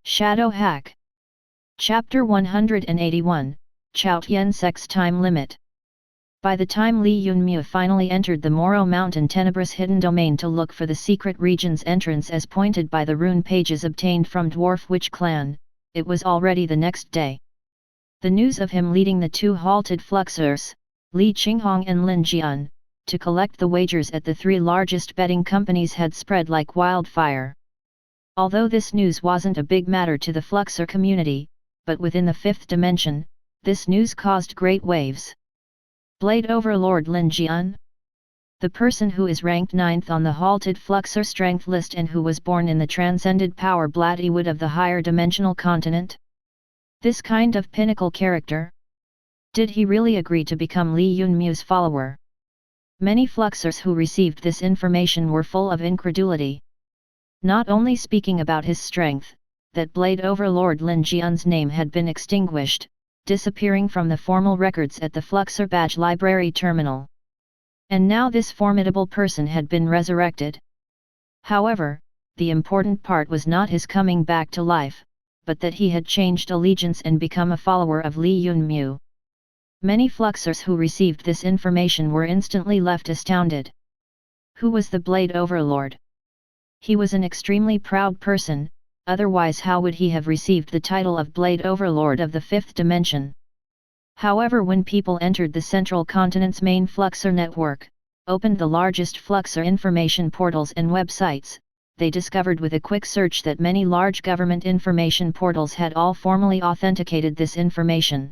Shadow Hack. Chapter 181, Chaotian Sect's Time Limit. By the time Li Yunmu finally entered the Moro Mountain Tenebrous Hidden Domain to look for the secret region's entrance as pointed by the rune pages obtained from Dwarf Witch Clan, it was already the next day. The news of him leading the two halted Fluxers, Li Qinghong and Lin Jian, to collect the wagers at the three largest betting companies had spread like wildfire. Although this news wasn't a big matter to the Fluxer community, but within the fifth dimension, this news caused great waves. Blade Overlord Lin Jian? The person who is ranked 9th on the halted Fluxer strength list and who was born in the transcended power Bloodwood of the higher dimensional continent? This kind of pinnacle character? Did he really agree to become Li Yunmu's follower? Many Fluxers who received this information were full of incredulity. Not only speaking about his strength, that Blade Overlord Lin Jian's name had been extinguished, disappearing from the formal records at the Fluxer Badge Library Terminal. And now this formidable person had been resurrected. However, the important part was not his coming back to life, but that he had changed allegiance and become a follower of Li Yunmu. Many Fluxers who received this information were instantly left astounded. Who was the Blade Overlord? He was an extremely proud person, otherwise how would he have received the title of Blade Overlord of the fifth dimension? However, when people entered the central continent's main Fluxer network, opened the largest Fluxer information portals and websites, they discovered with a quick search that many large government information portals had all formally authenticated this information.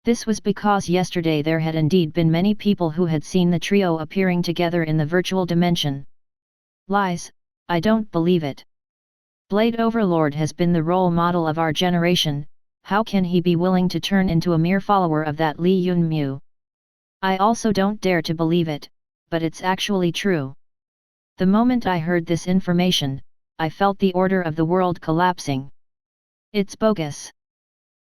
This was because yesterday there had indeed been many people who had seen the trio appearing together in the virtual dimension. Lies, I don't believe it. Blade Overlord has been the role model of our generation, how can he be willing to turn into a mere follower of that Li Yunmu? I also don't dare to believe it, but it's actually true. The moment I heard this information, I felt the order of the world collapsing. It's bogus.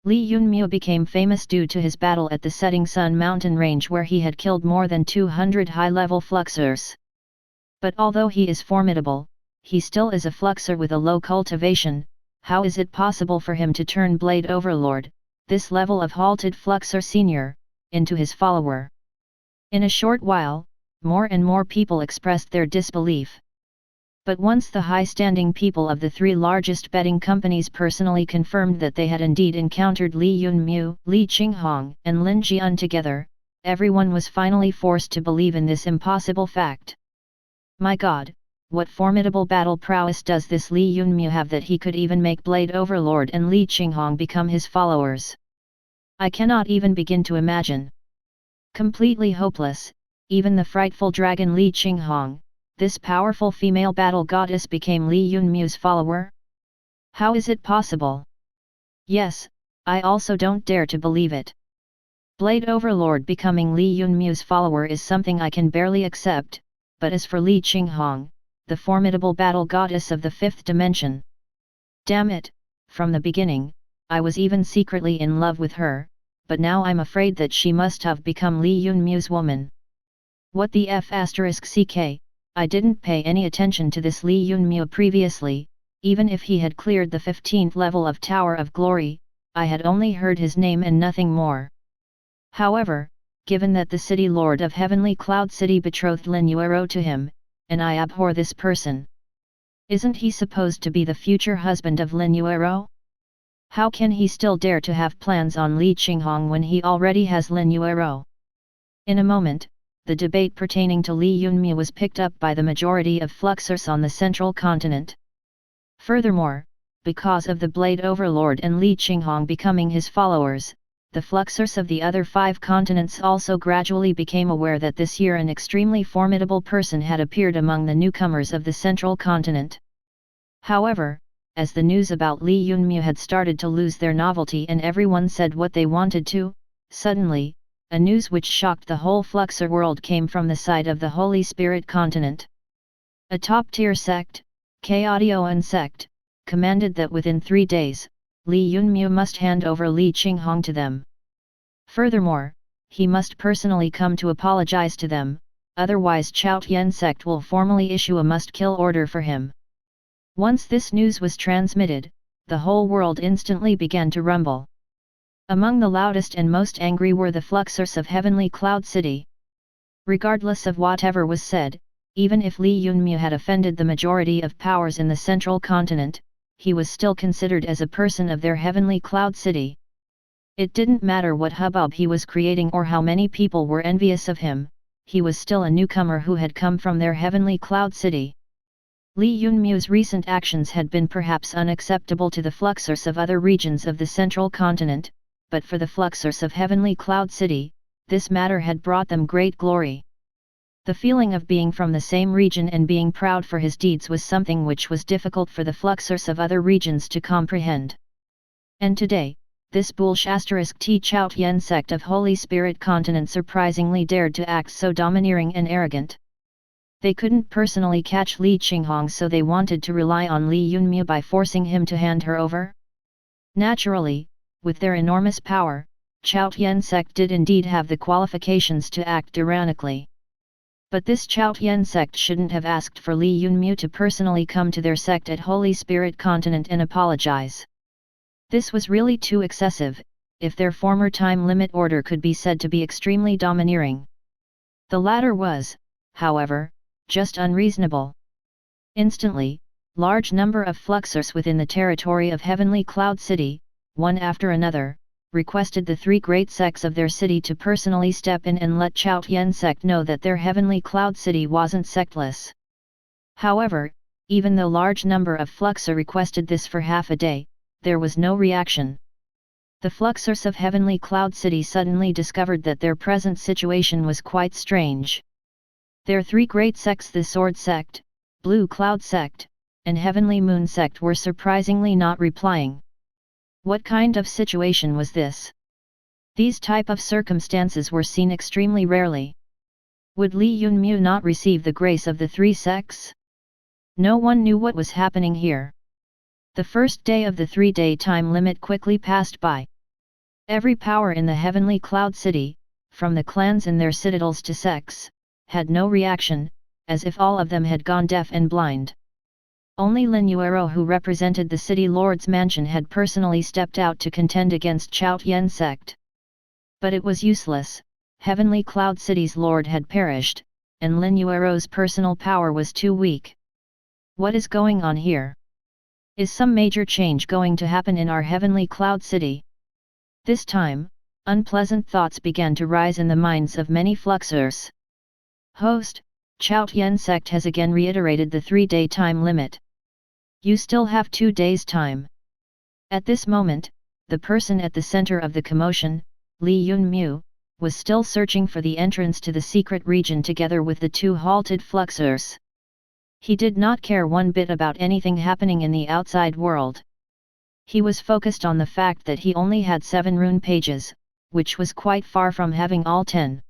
Li Yunmu became famous due to his battle at the Setting Sun mountain range where he had killed more than 200 high-level Fluxers. But although he is formidable, he still is a Fluxer with a low cultivation. How is it possible for him to turn Blade Overlord, this level of halted Fluxer senior, into his follower? In a short while, more and more people expressed their disbelief. But once the high-standing people of the three largest betting companies personally confirmed that they had indeed encountered Li Yunmu, Li Qinghong, and Lin Jian together, everyone was finally forced to believe in this impossible fact. My God! What formidable battle prowess does this Li Yunmu have that he could even make Blade Overlord and Li Qinghong become his followers? I cannot even begin to imagine. Completely hopeless, even the frightful dragon Li Qinghong, this powerful female battle goddess, became Li Yunmu's follower? How is it possible? Yes, I also don't dare to believe it. Blade Overlord becoming Li Yunmu's follower is something I can barely accept, but as for Li Qinghong, the formidable battle goddess of the fifth dimension. Damn it, from the beginning, I was even secretly in love with her, but now I'm afraid that she must have become Li Yunmu's woman. What the F***K, I didn't pay any attention to this Li Yunmu previously, even if he had cleared the 15th level of Tower of Glory, I had only heard his name and nothing more. However, given that the city lord of Heavenly Cloud City betrothed Lin Yuero to him, and I abhor this person. Isn't he supposed to be the future husband of Lin Yuero? How can he still dare to have plans on Li Qinghong when he already has Lin Yuero? In a moment, the debate pertaining to Li Yunmu was picked up by the majority of Fluxers on the central continent. Furthermore, because of the Blade Overlord and Li Qinghong becoming his followers, the Fluxers of the other 5 continents also gradually became aware that this year an extremely formidable person had appeared among the newcomers of the central continent. However, as the news about Li Yunmu had started to lose their novelty and everyone said what they wanted to, suddenly, a news which shocked the whole Fluxer world came from the side of the Holy Spirit continent. A top-tier sect, Chaotian sect, commanded that within 3 days, Li Yunmu must hand over Li Qinghong to them. Furthermore, he must personally come to apologize to them, otherwise Chaotian sect will formally issue a must-kill order for him. Once this news was transmitted, the whole world instantly began to rumble. Among the loudest and most angry were the Fluxers of Heavenly Cloud City. Regardless of whatever was said, even if Li Yunmu had offended the majority of powers in the central continent, he was still considered as a person of their Heavenly Cloud City. It didn't matter what hubbub he was creating or how many people were envious of him, he was still a newcomer who had come from their Heavenly Cloud City. Li Yunmu's recent actions had been perhaps unacceptable to the Fluxers of other regions of the central continent, but for the Fluxers of Heavenly Cloud City, this matter had brought them great glory. The feeling of being from the same region and being proud for his deeds was something which was difficult for the Fluxers of other regions to comprehend. And today, this bullish *T Chaotian sect of Holy Spirit continent surprisingly dared to act so domineering and arrogant. They couldn't personally catch Li Qinghong, so they wanted to rely on Li Yunmu by forcing him to hand her over. Naturally, with their enormous power, Chaotian sect did indeed have the qualifications to act tyrannically. But this Chaotian sect shouldn't have asked for Li Yunmu to personally come to their sect at Holy Spirit continent and apologize. This was really too excessive, if their former time limit order could be said to be extremely domineering. The latter was, however, just unreasonable. Instantly, large number of Fluxers within the territory of Heavenly Cloud City, one after another, requested the three great sects of their city to personally step in and let Chaotian sect know that their Heavenly Cloud City wasn't sectless. However, even though large number of Fluxer requested this for half a day, there was no reaction. The Fluxers of Heavenly Cloud City suddenly discovered that their present situation was quite strange. Their three great sects, the Sword Sect, Blue Cloud Sect, and Heavenly Moon Sect, were surprisingly not replying. What kind of situation was this? These type of circumstances were seen extremely rarely. Would Li Yunmu not receive the grace of the three sects? No one knew what was happening here. The first day of the 3-day time limit quickly passed by. Every power in the Heavenly Cloud City, from the clans in their citadels to sects, had no reaction, as if all of them had gone deaf and blind. Only Lin Yuero, who represented the city lord's mansion, had personally stepped out to contend against Chaotian sect. But it was useless. Heavenly Cloud City's lord had perished, and Lin Yuero's personal power was too weak. What is going on here? Is some major change going to happen in our Heavenly Cloud City? This time, unpleasant thoughts began to rise in the minds of many Fluxers. Host, Chaotian sect has again reiterated the 3-day time limit. You still have 2 days' time. At this moment, the person at the center of the commotion, Li Yunmu, was still searching for the entrance to the secret region together with the two halted Fluxers. He did not care one bit about anything happening in the outside world. He was focused on the fact that he only had 7 rune pages, which was quite far from having all 10.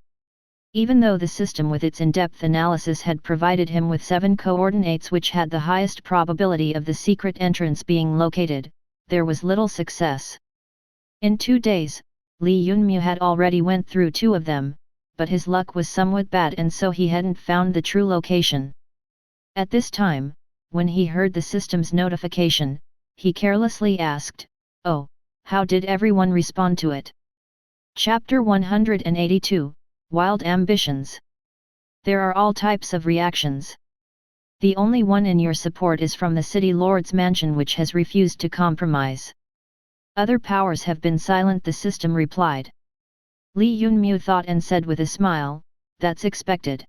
Even though the system with its in-depth analysis had provided him with 7 coordinates which had the highest probability of the secret entrance being located, there was little success. In 2 days, Li Yunmu had already went through 2 of them, but his luck was somewhat bad and so he hadn't found the true location. At this time, when he heard the system's notification, he carelessly asked, "Oh, how did everyone respond to it?" Chapter 182, Wild Ambitions. There are all types of reactions. The only one in your support is from the City Lord's mansion, which has refused to compromise. Other powers have been silent, the system replied. Li Yunmu thought and said with a smile, "That's expected.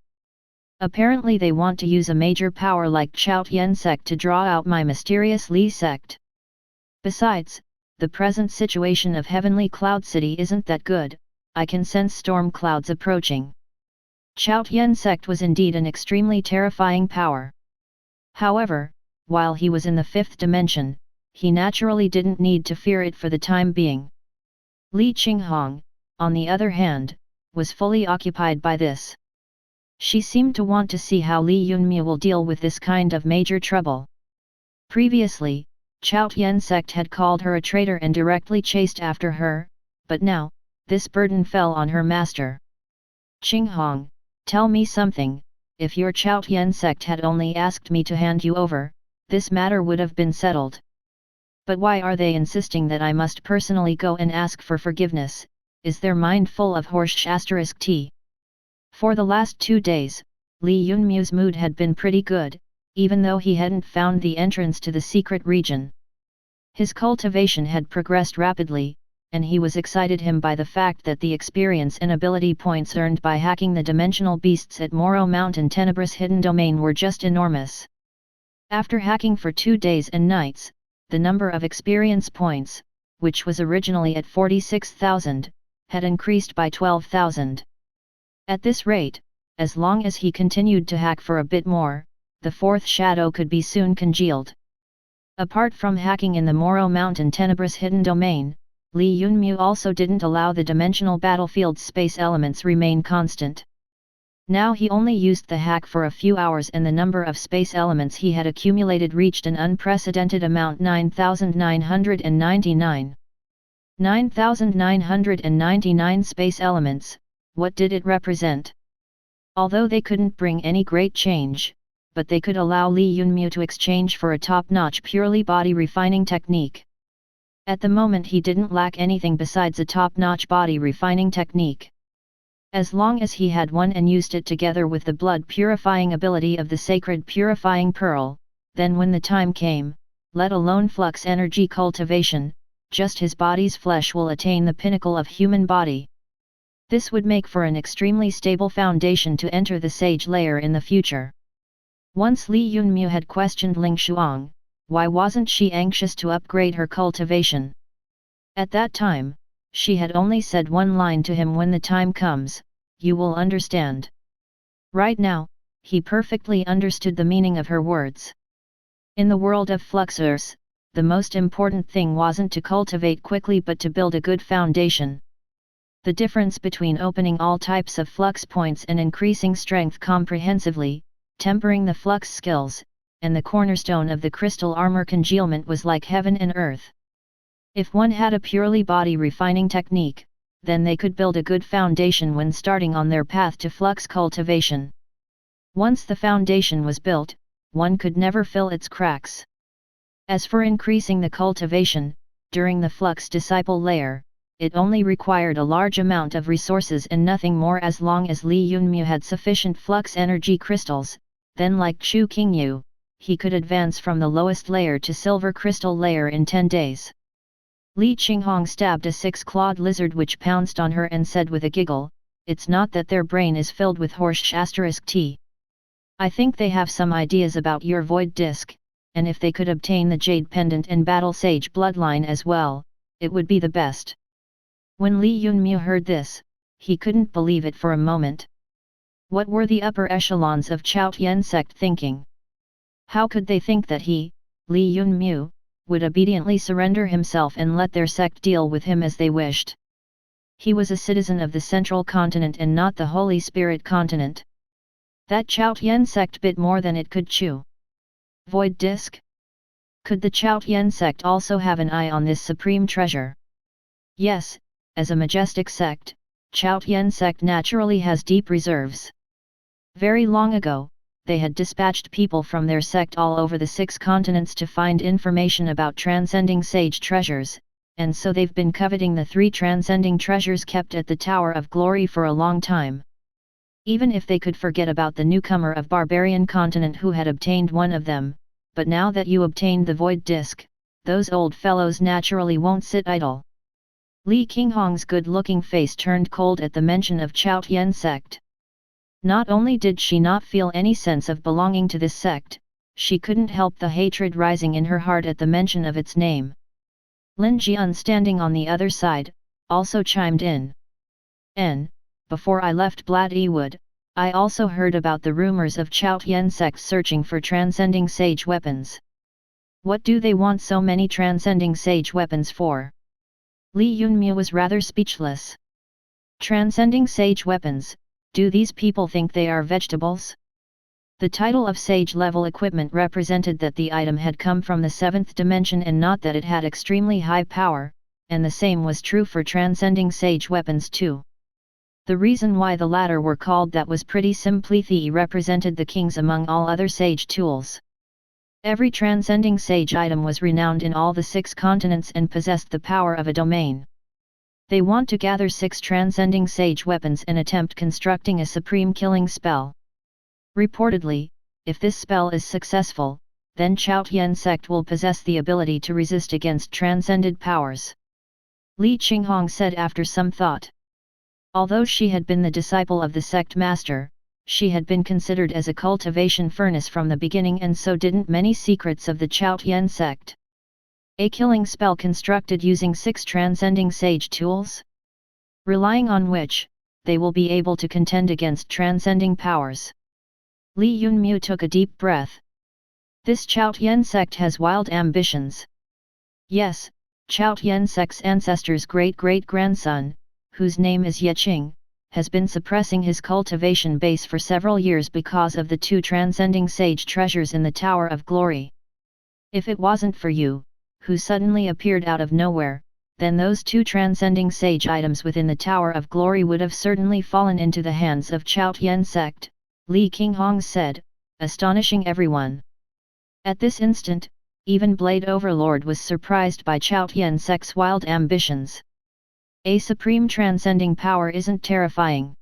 Apparently they want to use a major power like Chaotian sect to draw out my mysterious Li sect. Besides, the present situation of Heavenly Cloud City isn't that good. I can sense storm clouds approaching." Chaotian sect was indeed an extremely terrifying power. However, while he was in the 5th dimension, he naturally didn't need to fear it for the time being. Li Qinghong, on the other hand, was fully occupied by this. She seemed to want to see how Li Yunmu will deal with this kind of major trouble. Previously, Chaotian sect had called her a traitor and directly chased after her, but now, this burden fell on her master. "Qinghong, tell me something. If your Chaotian sect had only asked me to hand you over, this matter would have been settled." But why are they insisting that I must personally go and ask for forgiveness? Is their mind full of H.A.C.K? For the last 2 days, Li Yunmu's mood had been pretty good, even though he hadn't found the entrance to the secret region. His cultivation had progressed rapidly, and he was excited by the fact that the experience and ability points earned by hacking the dimensional beasts at Moro Mountain Tenebrous Hidden Domain were just enormous. After hacking for 2 days and nights, the number of experience points, which was originally at 46,000, had increased by 12,000. At this rate, as long as he continued to hack for a bit more, the fourth shadow could be soon congealed. Apart from hacking in the Moro Mountain Tenebrous Hidden Domain, Li Yunmu also didn't allow the dimensional battlefield's space elements remain constant. Now he only used the hack for a few hours and the number of space elements he had accumulated reached an unprecedented amount: 9,999. 9,999 space elements. What did it represent? Although they couldn't bring any great change, but they could allow Li Yunmu to exchange for a top-notch purely body refining technique. At the moment he didn't lack anything besides a top-notch body refining technique. As long as he had one and used it together with the blood purifying ability of the sacred purifying pearl, then when the time came, let alone flux energy cultivation, just his body's flesh will attain the pinnacle of human body. This would make for an extremely stable foundation to enter the sage layer in the future. Once Li Yunmu had questioned Ling Shuang, why wasn't she anxious to upgrade her cultivation? At that time, she had only said one line to him: when the time comes, you will understand. Right now, he perfectly understood the meaning of her words. In the world of fluxers, the most important thing wasn't to cultivate quickly but to build a good foundation. The difference between opening all types of flux points and increasing strength comprehensively, tempering the flux skills, and the cornerstone of the crystal armor congealment was like heaven and earth. If one had a purely body refining technique, then they could build a good foundation when starting on their path to flux cultivation. Once the foundation was built, one could never fill its cracks. As for increasing the cultivation, during the flux disciple layer, it only required a large amount of resources and nothing more. As long as Li Yunmu had sufficient flux energy crystals, then like Chu Qingyu, he could advance from the lowest layer to silver crystal layer in 10 days. Li Qinghong stabbed a 6-clawed lizard which pounced on her and said with a giggle, "It's not that their brain is filled with H.A.C.K. I think they have some ideas about your void disk, and if they could obtain the jade pendant and battle sage bloodline as well, it would be the best." When Li Yunmu heard this, he couldn't believe it for a moment. What were the upper echelons of Chaotian sect thinking? How could they think that he, Li Yunmu, would obediently surrender himself and let their sect deal with him as they wished? He was a citizen of the Central Continent and not the Holy Spirit Continent. That Chaotian sect bit more than it could chew. Void disk? Could the Chaotian sect also have an eye on this supreme treasure? Yes, as a majestic sect, Chaotian sect naturally has deep reserves. Very long ago, they had dispatched people from their sect all over the 6 continents to find information about transcending sage treasures, and so they've been coveting the 3 transcending treasures kept at the Tower of Glory for a long time. Even if they could forget about the newcomer of Barbarian Continent who had obtained one of them, but now that you obtained the Void Disk, those old fellows naturally won't sit idle. Li Qinghong's good-looking face turned cold at the mention of Chaotian sect. Not only did she not feel any sense of belonging to this sect, she couldn't help the hatred rising in her heart at the mention of its name. Lin Jian, standing on the other side, also chimed in. Before I left Bloodwood, I also heard about the rumors of Chaotian sect searching for transcending sage weapons. What do they want so many transcending sage weapons for? Li Yunmu was rather speechless. Transcending sage weapons, do these people think they are vegetables? The title of sage-level equipment represented that the item had come from the 7th dimension and not that it had extremely high power, and the same was true for transcending sage weapons too. The reason why the latter were called that was pretty simple. They represented the kings among all other sage tools. Every transcending sage item was renowned in all the 6 continents and possessed the power of a domain. They want to gather 6 transcending sage weapons and attempt constructing a supreme killing spell. Reportedly, if this spell is successful, then Chaotian sect will possess the ability to resist against transcended powers. Li Qinghong said after some thought. Although she had been the disciple of the sect master, she had been considered as a cultivation furnace from the beginning, and so didn't many secrets of the Chaotian sect. A killing spell constructed using 6 transcending sage tools, relying on which, they will be able to contend against transcending powers. Li Yunmu took a deep breath. This Chaotian sect has wild ambitions. Yes, Chaotian sect's ancestor's great-great-grandson, whose name is Yeqing, has been suppressing his cultivation base for several years because of the 2 transcending sage treasures in the Tower of Glory. If it wasn't for you, who suddenly appeared out of nowhere, then those 2 transcending sage items within the Tower of Glory would have certainly fallen into the hands of Chaotian sect, Li Qinghong said, astonishing everyone. At this instant, even Blade Overlord was surprised by Chaotian sect's wild ambitions. A supreme transcending power isn't terrifying.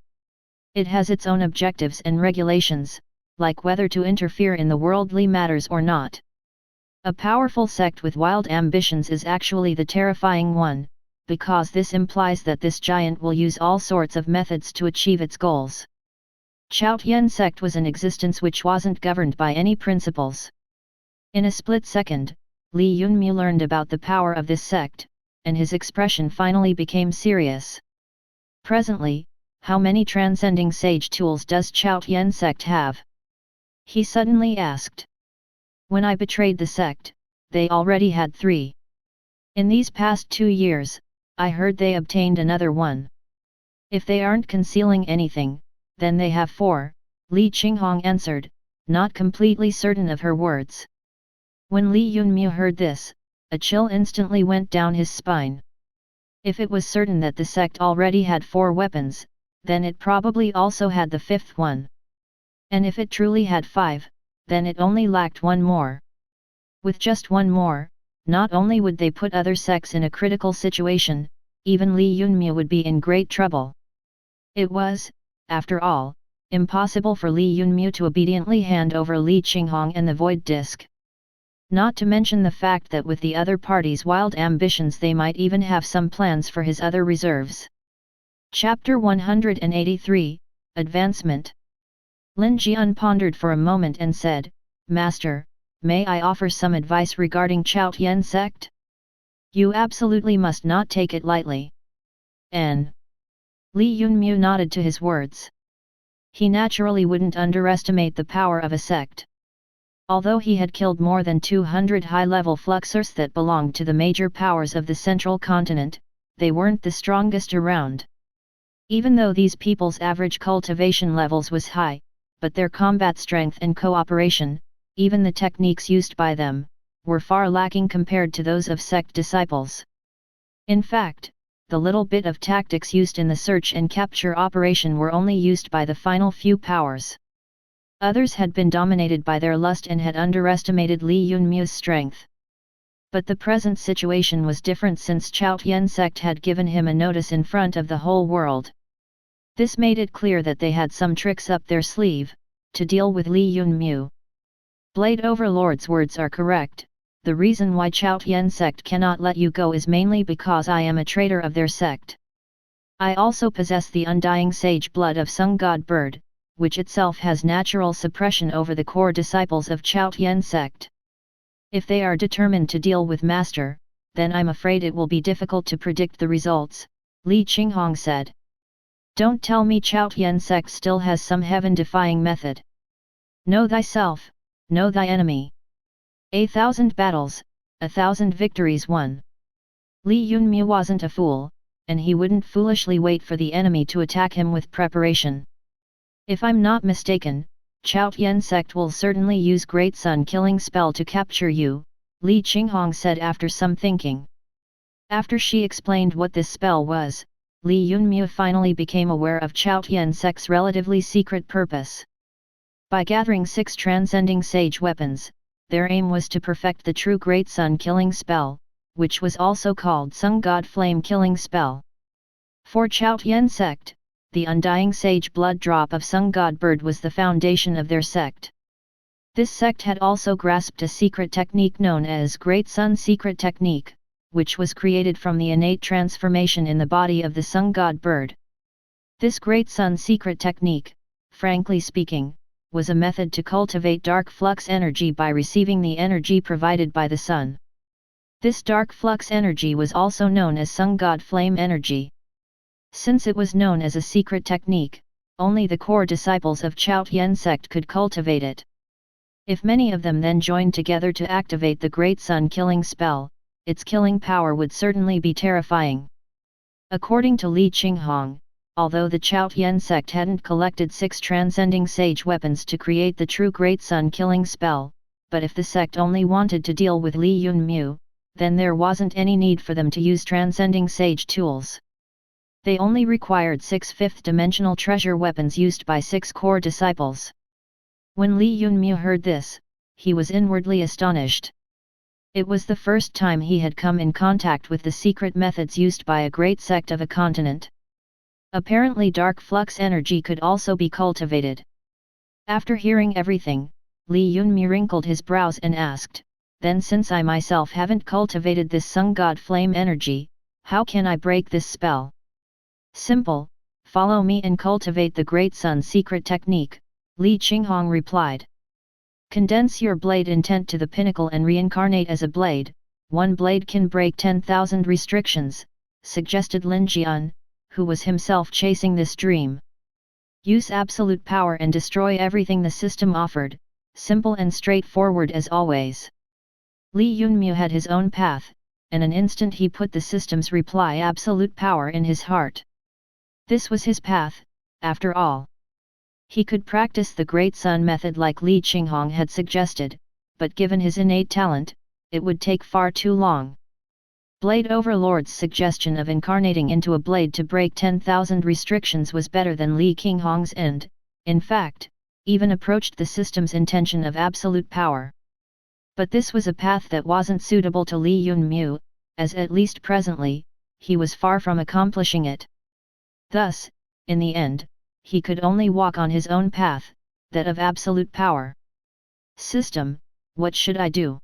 It has its own objectives and regulations, like whether to interfere in the worldly matters or not. A powerful sect with wild ambitions is actually the terrifying one, because this implies that this giant will use all sorts of methods to achieve its goals. Chaotian sect was an existence which wasn't governed by any principles. In a split second, Li Yunmu learned about the power of this sect, and his expression finally became serious. Presently, how many transcending sage tools does Chaotian sect have? He suddenly asked. When I betrayed the sect, they already had 3. In these past 2 years, I heard they obtained another 1. If they aren't concealing anything, then they have 4, Li Qinghong answered, not completely certain of her words. When Li Yunmu heard this, a chill instantly went down his spine. If it was certain that the sect already had 4 weapons, then it probably also had the 5th one. And if it truly had 5, then it only lacked 1 more. With just 1 more, not only would they put other sects in a critical situation, even Li Yunmu would be in great trouble. It was, after all, impossible for Li Yunmu to obediently hand over Li Qinghong and the Void Disk. Not to mention the fact that with the other party's wild ambitions they might even have some plans for his other reserves. Chapter 183, Advancement. Lin Jian pondered for a moment and said, Master, may I offer some advice regarding Chaotian sect? You absolutely must not take it lightly. N. Li Yunmu nodded to his words. He naturally wouldn't underestimate the power of a sect. Although he had killed more than 200 high-level fluxers that belonged to the major powers of the central continent, they weren't the strongest around. Even though these people's average cultivation levels was high, but their combat strength and cooperation, even the techniques used by them, were far lacking compared to those of sect disciples. In fact, the little bit of tactics used in the search and capture operation were only used by the final few powers. Others had been dominated by their lust and had underestimated Li Yunmu's strength. But the present situation was different since Chaotian sect had given him a notice in front of the whole world. This made it clear that they had some tricks up their sleeve, to deal with Li Yunmu. Blade Overlord's words are correct, the reason why Chaotian sect cannot let you go is mainly because I am a traitor of their sect. I also possess the undying sage blood of Sun God Bird, which itself has natural suppression over the core disciples of Chaotian sect. If they are determined to deal with Master, then I'm afraid it will be difficult to predict the results, Li Qinghong said. Don't tell me Chaotian sect still has some heaven-defying method. Know thyself, know thy enemy. 1,000 battles, 1,000 victories won. Li Yunmu wasn't a fool, and he wouldn't foolishly wait for the enemy to attack him with preparation. If I'm not mistaken, Chaotian sect will certainly use Great Sun Killing Spell to capture you, Li Qinghong said after some thinking. After she explained what this spell was, Li Yunmu finally became aware of Chaotian sect's relatively secret purpose. By gathering 6 transcending sage weapons, their aim was to perfect the true Great Sun killing spell, which was also called Sun God Flame killing spell. For Chaotian sect, the undying sage blood drop of Sun God Bird was the foundation of their sect. This sect had also grasped a secret technique known as Great Sun Secret Technique, which was created from the innate transformation in the body of the Sun God Bird. This Great Sun Secret Technique, frankly speaking, was a method to cultivate dark flux energy by receiving the energy provided by the sun. This dark flux energy was also known as Sun God Flame energy. Since it was known as a secret technique, only the core disciples of Chaotian sect could cultivate it. If many of them then joined together to activate the Great Sun killing spell, its killing power would certainly be terrifying. According to Ling Shuang, although the Chaotian sect hadn't collected 6 transcending sage weapons to create the true Great Sun killing spell, but if the sect only wanted to deal with Li Yunmu, then there wasn't any need for them to use transcending sage tools. They only required 6 fifth-dimensional treasure weapons used by 6 core disciples. When Li Yunmu heard this, he was inwardly astonished. It was the first time he had come in contact with the secret methods used by a great sect of a continent. Apparently dark flux energy could also be cultivated. After hearing everything, Li Yunmu wrinkled his brows and asked, "Then since I myself haven't cultivated this Sun God Flame energy, how can I break this spell?" "Simple, follow me and cultivate the Great Sun Secret Technique," Ling Shuang replied. "Condense your blade intent to the pinnacle and reincarnate as a blade. One blade can break 10,000 restrictions," suggested Lin Jian, who was himself chasing this dream. "Use absolute power and destroy everything the system offered, simple and straightforward as always." Li Yunmu had his own path, in an instant he put the system's reply absolute power in his heart. This was his path, after all. He could practice the Great Sun method like Ling Shuang had suggested, but given his innate talent, it would take far too long. Blade Overlord's suggestion of incarnating into a blade to break 10,000 restrictions was better than Ling Shuang's and, in fact, even approached the system's intention of absolute power. But this was a path that wasn't suitable to Li Yunmu, as at least presently, he was far from accomplishing it. Thus, in the end, he could only walk on his own path, that of absolute power. "System, what should I do?"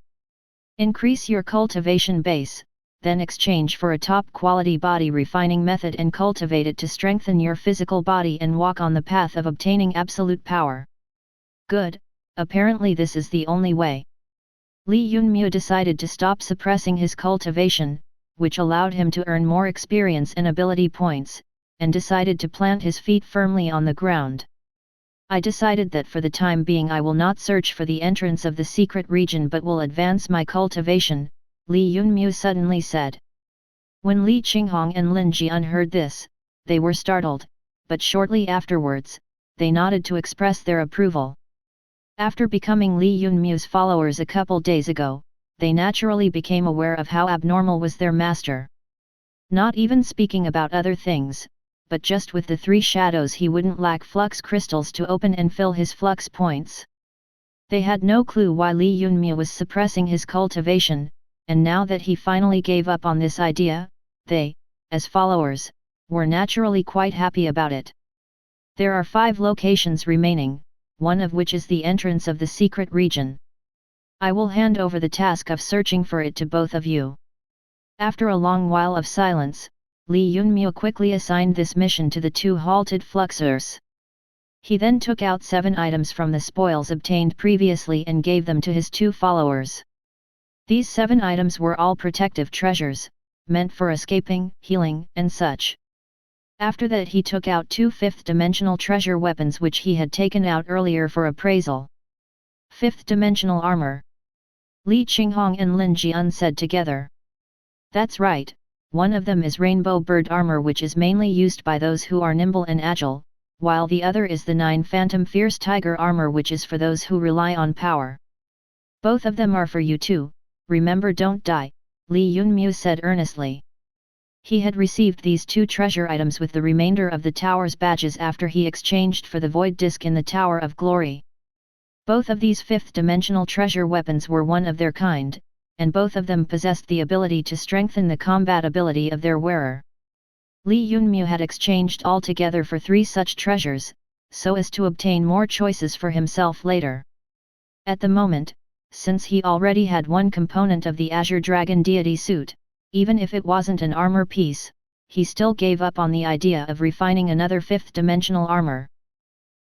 "Increase your cultivation base, then exchange for a top-quality body refining method and cultivate it to strengthen your physical body and walk on the path of obtaining absolute power." "Good, apparently this is the only way." Li Yunmu decided to stop suppressing his cultivation, which allowed him to earn more experience and ability points, and decided to plant his feet firmly on the ground. "I decided that for the time being I will not search for the entrance of the secret region but will advance my cultivation," Li Yunmu suddenly said. When Ling Shuang and Lin Jian heard this, they were startled, but shortly afterwards, they nodded to express their approval. After becoming Li Yunmu's followers a couple days ago, they naturally became aware of how abnormal was their master. Not even speaking about other things, but just with the 3 shadows he wouldn't lack flux crystals to open and fill his flux points. They had no clue why Li Yunmu was suppressing his cultivation, and now that he finally gave up on this idea, they, as followers, were naturally quite happy about it. There are 5 locations remaining, one of which is the entrance of the secret region. I will hand over the task of searching for it to both of you. After a long while of silence, Li Yunmu quickly assigned this mission to the 2 halted fluxers. He then took out 7 items from the spoils obtained previously and gave them to his 2 followers. These 7 items were all protective treasures, meant for escaping, healing, and such. After that he took out 2 fifth-dimensional treasure weapons which he had taken out earlier for appraisal. "Fifth-dimensional armor," Ling Shuang and Lin Jian said together. "That's right, one of them is rainbow bird armor which is mainly used by those who are nimble and agile, while the other is the 9 phantom fierce tiger armor which is for those who rely on power. Both of them are for you too, remember don't die," Li Yunmu said earnestly. He had received these 2 treasure items with the remainder of the tower's badges after he exchanged for the void disk in the Tower of Glory. Both of these fifth-dimensional treasure weapons were one of their kind, and both of them possessed the ability to strengthen the combat ability of their wearer. Li Yunmu had exchanged altogether for 3 such treasures, so as to obtain more choices for himself later. At the moment, since he already had one component of the Azure Dragon deity suit, even if it wasn't an armor piece, he still gave up on the idea of refining another fifth-dimensional armor.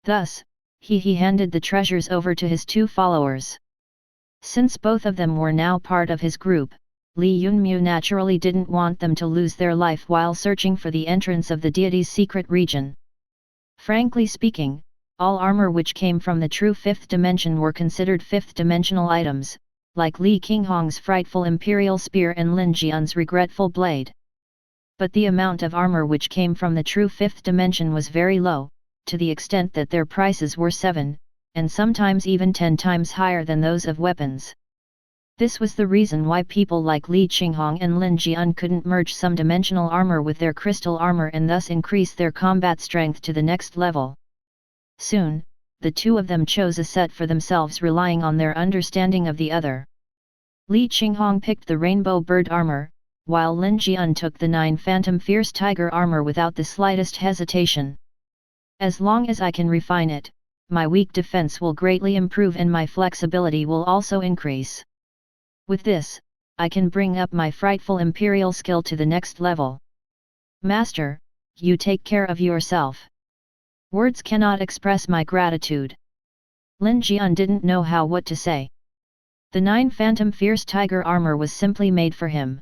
Thus, he handed the treasures over to his 2 followers. Since both of them were now part of his group, Li Yunmu naturally didn't want them to lose their life while searching for the entrance of the deity's secret region. Frankly speaking, all armor which came from the true 5th dimension were considered 5th-dimensional items, like Li Qinghong's frightful imperial spear and Lin Jian's regretful blade. But the amount of armor which came from the true 5th dimension was very low, to the extent that their prices were 7, and sometimes even 10 times higher than those of weapons. This was the reason why people like Li Qinghong and Lin Jian couldn't merge some dimensional armor with their crystal armor and thus increase their combat strength to the next level. Soon, the 2 of them chose a set for themselves relying on their understanding of the other. Li Qinghong picked the Rainbow Bird armor, while Lin Jian took the 9 Phantom Fierce Tiger armor without the slightest hesitation. As long as I can refine it, my weak defense will greatly improve and my flexibility will also increase. With this, I can bring up my frightful imperial skill to the next level. Master, you take care of yourself. Words cannot express my gratitude. Lin Jian didn't know what to say. The 9 Phantom Fierce Tiger armor was simply made for him.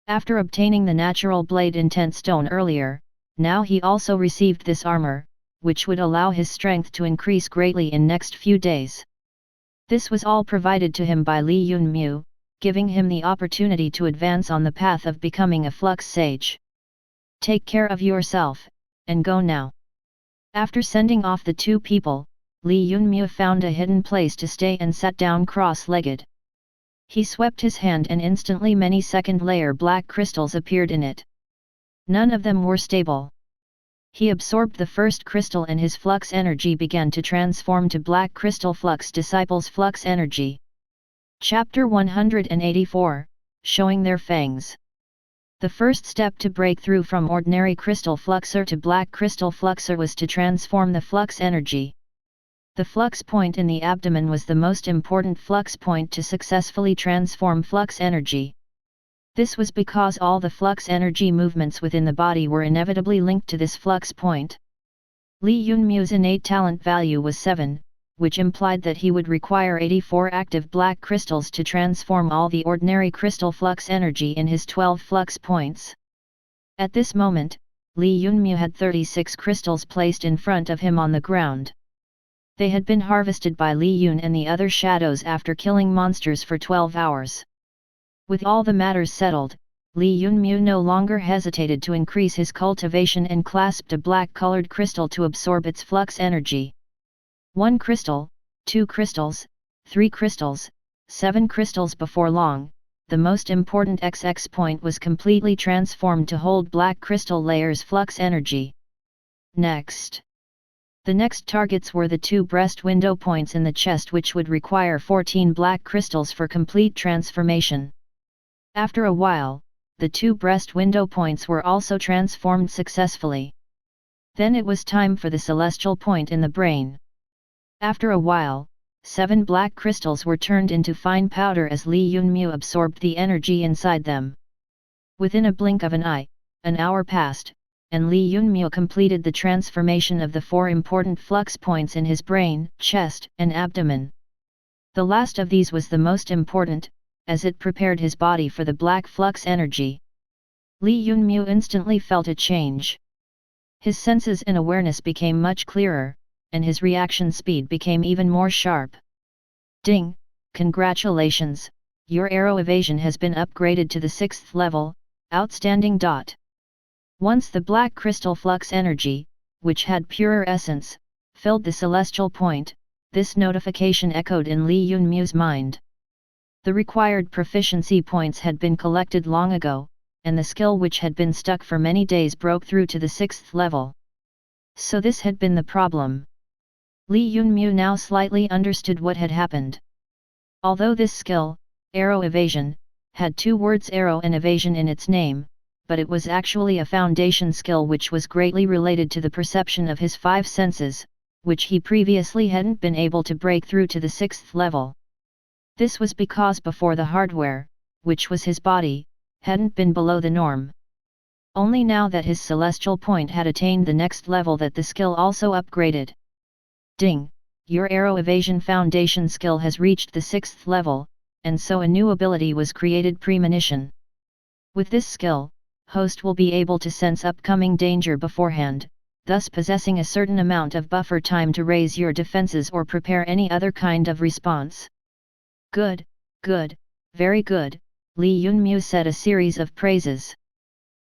After obtaining the natural blade Intent Stone earlier, now he also received this armor, which would allow his strength to increase greatly in next few days. This was all provided to him by Li Yunmu, giving him the opportunity to advance on the path of becoming a flux sage. Take care of yourself, and go now. After sending off the 2 people, Li Yunmu found a hidden place to stay and sat down cross-legged. He swept his hand and instantly many second-layer black crystals appeared in it. None of them were stable. He absorbed the first crystal and his flux energy began to transform to Black Crystal Flux Disciples Flux Energy. Chapter 184, Showing Their Fangs. The first step to break through from ordinary Crystal Fluxer to Black Crystal Fluxer was to transform the flux energy. The flux point in the abdomen was the most important flux point to successfully transform flux energy. This was because all the flux energy movements within the body were inevitably linked to this flux point. Li Yunmu's innate talent value was 7, which implied that he would require 84 active black crystals to transform all the ordinary crystal flux energy in his 12 flux points. At this moment, Li Yunmu had 36 crystals placed in front of him on the ground. They had been harvested by Li Yun and the other shadows after killing monsters for 12 hours. With all the matters settled, Li Yunmu no longer hesitated to increase his cultivation and clasped a black-colored crystal to absorb its flux energy. 1 crystal, 2 crystals, 3 crystals, 7 crystals. Before long, the most important XX point was completely transformed to hold black crystal layers flux energy. Next. The next targets were the 2 breast window points in the chest, which would require 14 black crystals for complete transformation. After a while, the 2 breast window points were also transformed successfully. Then it was time for the celestial point in the brain. After a while, 7 black crystals were turned into fine powder as Li Yunmu absorbed the energy inside them. Within a blink of an eye, an hour passed, and Li Yunmu completed the transformation of the 4 important flux points in his brain, chest, and abdomen. The last of these was the most important, as it prepared his body for the black flux energy. Li Yunmu instantly felt a change. His senses and awareness became much clearer, and his reaction speed became even more sharp. Ding! Congratulations, your arrow evasion has been upgraded to the 6th level, outstanding. Once the black crystal flux energy, which had purer essence, filled the celestial point, this notification echoed in Li Yunmu's mind. The required proficiency points had been collected long ago, and the skill which had been stuck for many days broke through to the 6th level. So this had been the problem. Li Yunmu now slightly understood what had happened. Although this skill, arrow evasion, had two words arrow and evasion in its name, but it was actually a foundation skill which was greatly related to the perception of his five senses, which he previously hadn't been able to break through to the 6th level. This was because before the hardware, which was his body, hadn't been below the norm. Only now that his celestial point had attained the next level that the skill also upgraded. Ding! Your arrow evasion foundation skill has reached the 6th level, and so a new ability was created, premonition. With this skill, host will be able to sense upcoming danger beforehand, thus possessing a certain amount of buffer time to raise your defenses or prepare any other kind of response. Good, good, very good, Li Yunmu said a series of praises.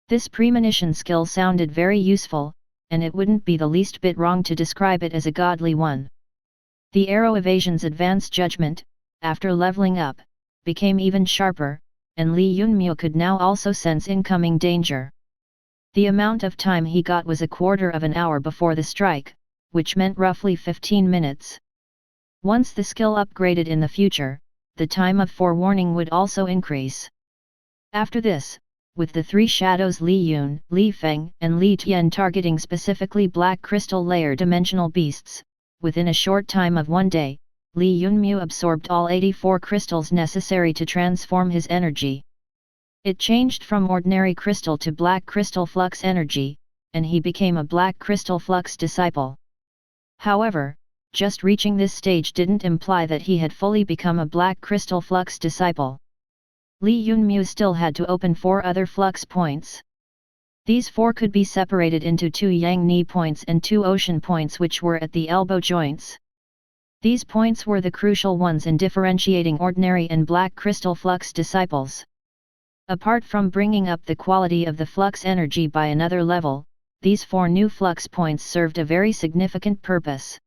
This premonition skill sounded very useful, and it wouldn't be the least bit wrong to describe it as a godly one. The arrow evasion's advanced judgment, after leveling up, became even sharper, and Li Yunmu could now also sense incoming danger. The amount of time he got was a quarter of an hour before the strike, which meant roughly 15 minutes. Once the skill upgraded in the future, the time of forewarning would also increase. After this, with the three shadows Li Yun, Li Feng, and Li Tian targeting specifically black crystal layer dimensional beasts, within a short time of 1 day, Li Yunmu absorbed all 84 crystals necessary to transform his energy. It changed from ordinary crystal to black crystal flux energy, and he became a black crystal flux disciple. However, just reaching this stage didn't imply that he had fully become a black crystal flux disciple. Li Yunmu still had to open 4 other flux points. These 4 could be separated into 2 yang knee points and 2 ocean points which were at the elbow joints. These points were the crucial ones in differentiating ordinary and black crystal flux disciples. Apart from bringing up the quality of the flux energy by another level, these 4 new flux points served a very significant purpose.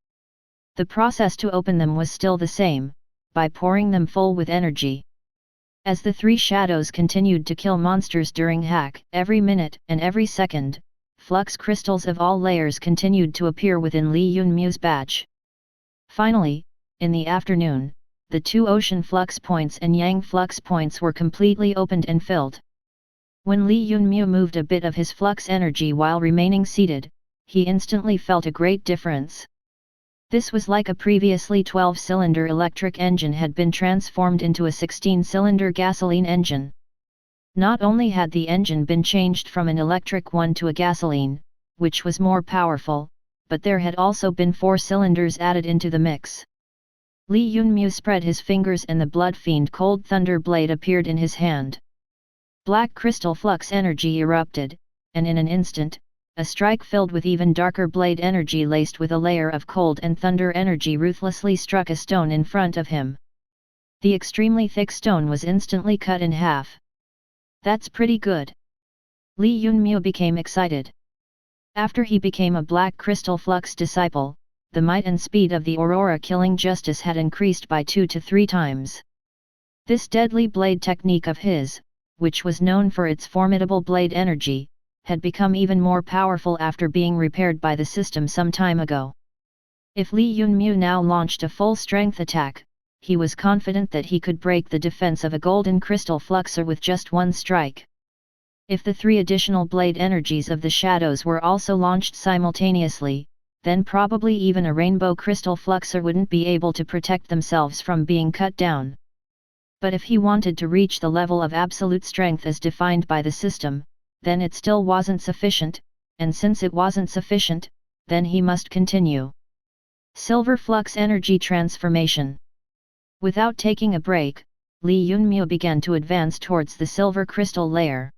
The process to open them was still the same, by pouring them full with energy. As the 3 shadows continued to kill monsters during hack, every minute and every second, flux crystals of all layers continued to appear within Li Yunmu's batch. Finally, in the afternoon, the 2 ocean flux points and yang flux points were completely opened and filled. When Li Yunmu moved a bit of his flux energy while remaining seated, he instantly felt a great difference. This was like a previously 12-cylinder electric engine had been transformed into a 16-cylinder gasoline engine. Not only had the engine been changed from an electric one to a gasoline, which was more powerful, but there had also been 4 cylinders added into the mix. Li Yunmu spread his fingers and the blood fiend cold thunder blade appeared in his hand. Black crystal flux energy erupted, and in an instant, a strike filled with even darker blade energy laced with a layer of cold and thunder energy ruthlessly struck a stone in front of him. The extremely thick stone was instantly cut in half. That's pretty good. Li Yunmu became excited. After he became a black crystal flux disciple, the might and speed of the Aurora killing justice had increased by 2 to 3 times. This deadly blade technique of his, which was known for its formidable blade energy, had become even more powerful after being repaired by the system some time ago. If Li Yunmu now launched a full-strength attack, he was confident that he could break the defense of a golden crystal fluxer with just 1 strike. If the 3 additional blade energies of the shadows were also launched simultaneously, then probably even a rainbow crystal fluxer wouldn't be able to protect themselves from being cut down. But if he wanted to reach the level of absolute strength as defined by the system, then it still wasn't sufficient, and since it wasn't sufficient, then he must continue. Silver flux energy transformation. Without taking a break, Li Yunmu began to advance towards the silver crystal layer.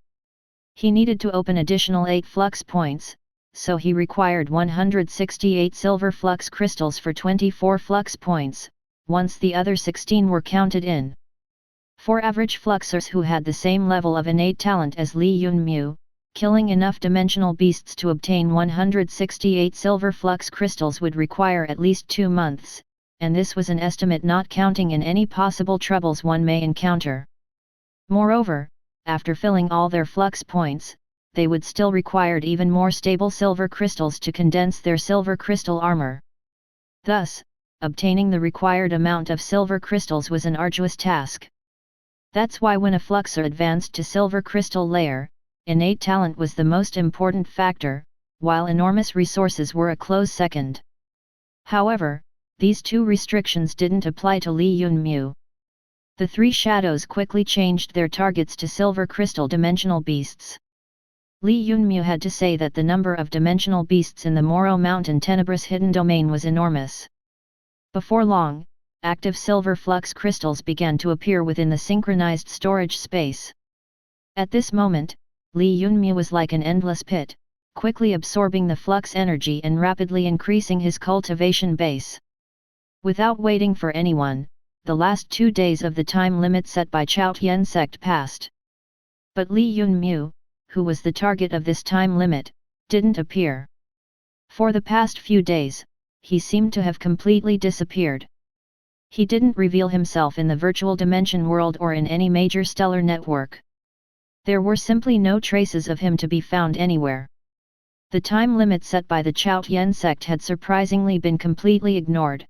He needed to open additional 8 flux points, so he required 168 silver flux crystals for 24 flux points, once the other 16 were counted in. For average fluxers who had the same level of innate talent as Li Yunmu, killing enough dimensional beasts to obtain 168 silver flux crystals would require at least 2 months, and this was an estimate not counting in any possible troubles one may encounter. Moreover, after filling all their flux points, they would still require even more stable silver crystals to condense their silver crystal armor. Thus, obtaining the required amount of silver crystals was an arduous task. That's why when a fluxer advanced to silver crystal layer, innate talent was the most important factor, while enormous resources were a close second. However, these two restrictions didn't apply to Li Yunmu. The three shadows quickly changed their targets to silver crystal dimensional beasts. Li Yunmu had to say that the number of dimensional beasts in the Moro Mountain Tenebrous hidden domain was enormous. Before long, active silver flux crystals began to appear within the synchronized storage space. At this moment, Li Yunmu was like an endless pit, quickly absorbing the flux energy and rapidly increasing his cultivation base. Without waiting for anyone, the last 2 days of the time limit set by Chaotian Sect passed. But Li Yunmu, who was the target of this time limit, didn't appear. For the past few days, he seemed to have completely disappeared. He didn't reveal himself in the virtual dimension world or in any major stellar network. There were simply no traces of him to be found anywhere. The time limit set by the Chaotian Sect had surprisingly been completely ignored.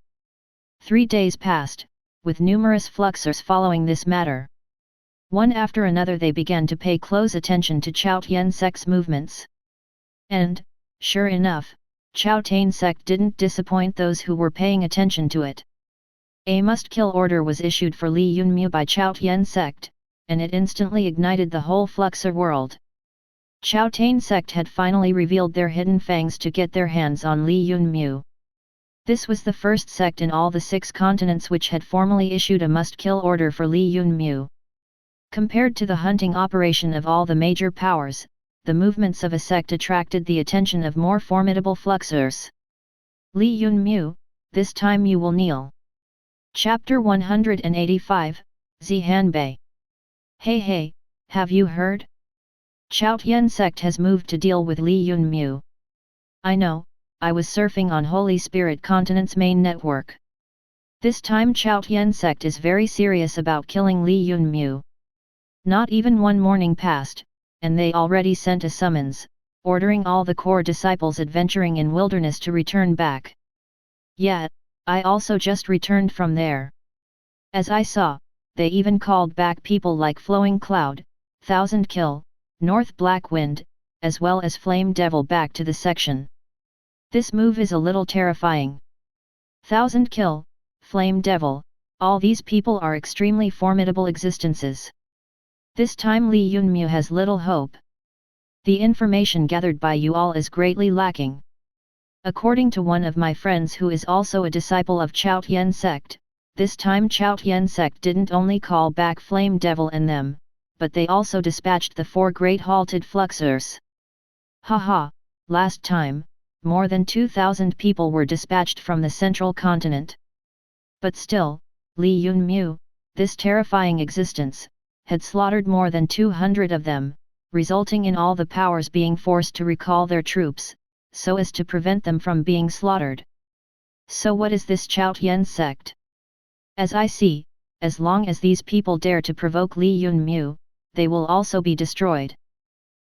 3 days passed, with numerous fluxers following this matter. One after another they began to pay close attention to Chaotian Sect's movements. And, sure enough, Chaotian Sect didn't disappoint those who were paying attention to it. A must-kill order was issued for Li Yunmu by Chaotian Sect, and it instantly ignited the whole fluxer world. Chaotian Sect had finally revealed their hidden fangs to get their hands on Li Yunmu. This was the first sect in all the 6 continents which had formally issued a must-kill order for Li Yunmu. Compared to the hunting operation of all the major powers, the movements of a sect attracted the attention of more formidable fluxers. Li Yunmu, this time you will kneel. Chapter 185, Hanbai. Hey, have you heard? Chaotian Sect has moved to deal with Li Yunmu. I know, I was surfing on Holy Spirit Continent's main network. This time Chaotian Sect is very serious about killing Li Yunmu. Not even one morning passed, and they already sent a summons, ordering all the core disciples adventuring in wilderness to return back. Yeah, I also just returned from there. As I saw, they even called back people like Flowing Cloud, 1000 Kill, North Black Wind, as well as Flame Devil back to the section. This move is a little terrifying. 1000 Kill, Flame Devil, all these people are extremely formidable existences. This time Li Yunmu has little hope. The information gathered by you all is greatly lacking. According to one of my friends who is also a disciple of Chaotian Sect, this time Chaotian Sect didn't only call back Flame Devil and them, but they also dispatched the 4 great halted fluxers. Haha, last time, more than 2,000 people were dispatched from the central continent. But still, Li Yunmu, this terrifying existence, had slaughtered more than 200 of them, resulting in all the powers being forced to recall their troops, so as to prevent them from being slaughtered. So what is this Chaotian Sect? As I see, as long as these people dare to provoke Li Yunmu, they will also be destroyed.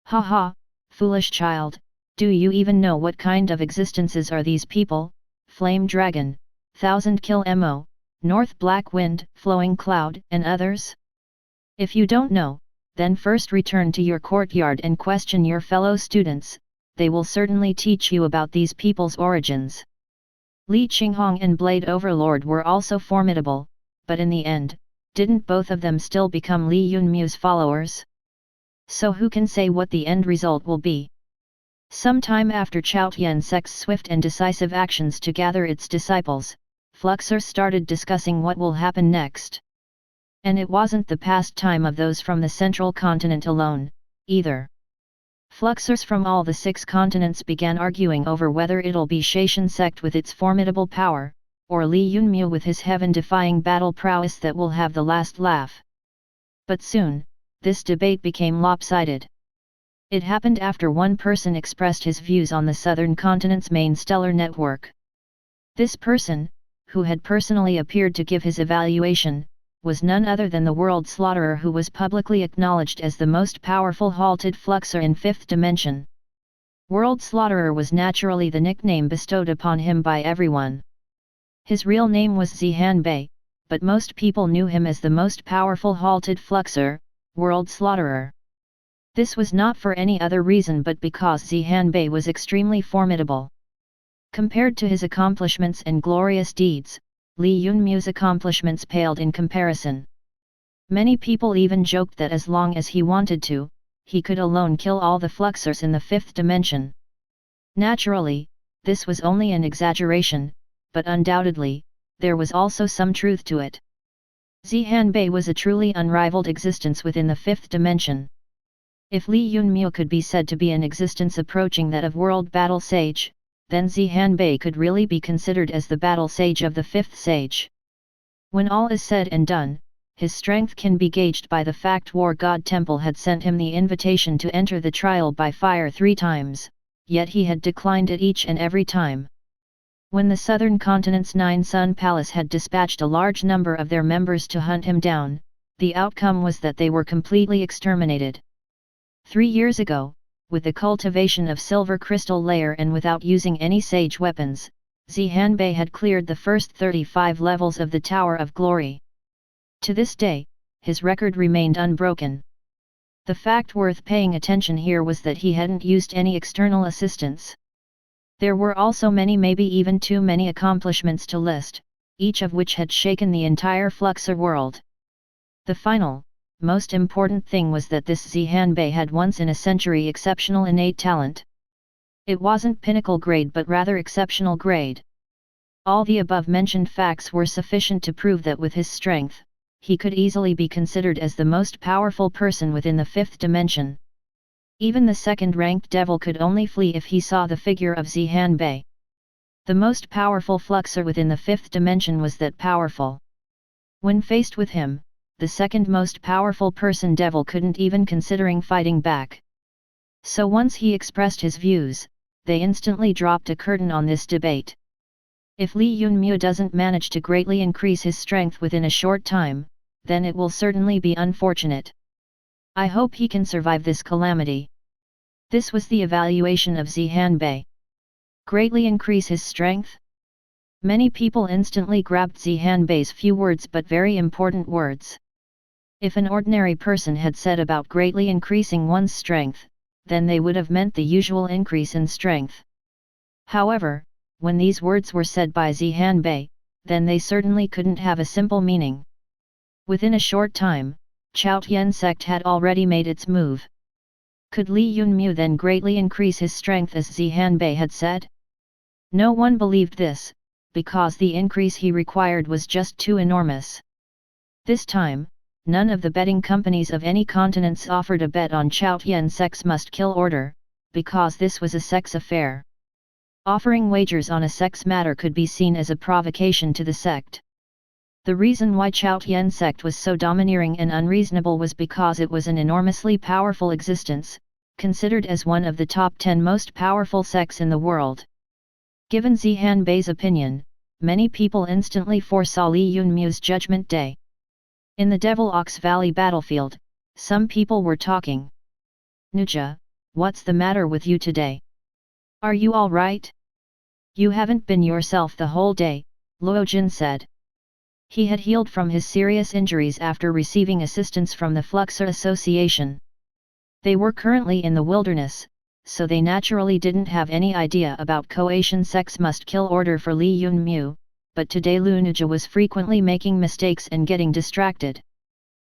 Haha, foolish child, do you even know what kind of existences are these people? Flame Dragon, 1000 Kill Mo, North Black Wind, Flowing Cloud, and others? If you don't know, then first return to your courtyard and question your fellow students, they will certainly teach you about these people's origins. Li Qinghong and Blade Overlord were also formidable, but in the end, didn't both of them still become Li Yunmu's followers? So who can say what the end result will be? Sometime after Chaotian Sect's swift and decisive actions to gather its disciples, Fluxers started discussing what will happen next. And it wasn't the pastime of those from the central continent alone, either. Fluxers from all the 6 continents began arguing over whether it'll be Chaotian Sect with its formidable power, or Li Yunmu with his heaven-defying battle prowess that will have the last laugh. But soon, this debate became lopsided. It happened after one person expressed his views on the southern continent's main stellar network. This person, who had personally appeared to give his evaluation, was none other than the World Slaughterer, who was publicly acknowledged as the most powerful halted fluxer in 5th dimension. World Slaughterer was naturally the nickname bestowed upon him by everyone. His real name was Hanbai, but most people knew him as the most powerful halted fluxer, world slaughterer. This was not for any other reason but because Hanbai was extremely formidable. Compared to his accomplishments and glorious deeds, Li Yunmu's accomplishments paled in comparison. Many people even joked that as long as he wanted to, he could alone kill all the fluxers in the fifth dimension. Naturally, this was only an exaggeration, but undoubtedly, there was also some truth to it. Hanbai was a truly unrivaled existence within the fifth dimension. If Li Yunmu could be said to be an existence approaching that of world battle sage, then Hanbai could really be considered as the battle sage of the fifth sage. When all is said and done, his strength can be gauged by the fact War God Temple had sent him the invitation to enter the trial by fire 3 times, yet he had declined it each and every time. When the southern continent's 9 Sun Palace had dispatched a large number of their members to hunt him down, the outcome was that they were completely exterminated. 3 years ago, with the cultivation of silver crystal layer and without using any sage weapons, Hanbai had cleared the first 35 levels of the Tower of Glory. To this day, his record remained unbroken. The fact worth paying attention here was that he hadn't used any external assistance. There were also many, maybe even too many accomplishments to list, each of which had shaken the entire Fluxer world. The final, most important thing was that this Hanbai had once in a century exceptional innate talent. It wasn't pinnacle grade but rather exceptional grade. All the above-mentioned facts were sufficient to prove that with his strength, he could easily be considered as the most powerful person within the fifth dimension. Even the second-ranked devil could only flee if he saw the figure of Hanbai. The most powerful fluxer within the fifth dimension was that powerful. When faced with him, the second most powerful person devil couldn't even considering fighting back. So once he expressed his views, they instantly dropped a curtain on this debate. If Li Yunmu doesn't manage to greatly increase his strength within a short time, then it will certainly be unfortunate. I hope he can survive this calamity. This was the evaluation of Hanbai. Greatly increase his strength? Many people instantly grabbed Hanbai's few words but very important words. If an ordinary person had said about greatly increasing one's strength, then they would have meant the usual increase in strength. However, when these words were said by Hanbai, then they certainly couldn't have a simple meaning. Within a short time, Chaotian Sect had already made its move. Could Li Yunmu then greatly increase his strength as Hanbai had said? No one believed this, because the increase he required was just too enormous. This time, none of the betting companies of any continents offered a bet on Chaotian Sect's must-kill order, because this was a sex affair. Offering wagers on a sex matter could be seen as a provocation to the sect. The reason why Chaotian Sect was so domineering and unreasonable was because it was an enormously powerful existence, considered as one of the top 10 most powerful sects in the world. Given Hanbai's opinion, many people instantly foresaw Li Yunmu's judgment day. In the Devil Ox Valley battlefield, some people were talking. "Nuja, what's the matter with you today? Are you all right? You haven't been yourself the whole day," Luojin said. He had healed from his serious injuries after receiving assistance from the Fluxer Association. They were currently in the wilderness, so they naturally didn't have any idea about Chaotian Sect's must-kill order for Li Yunmu, but today Lunuja was frequently making mistakes and getting distracted.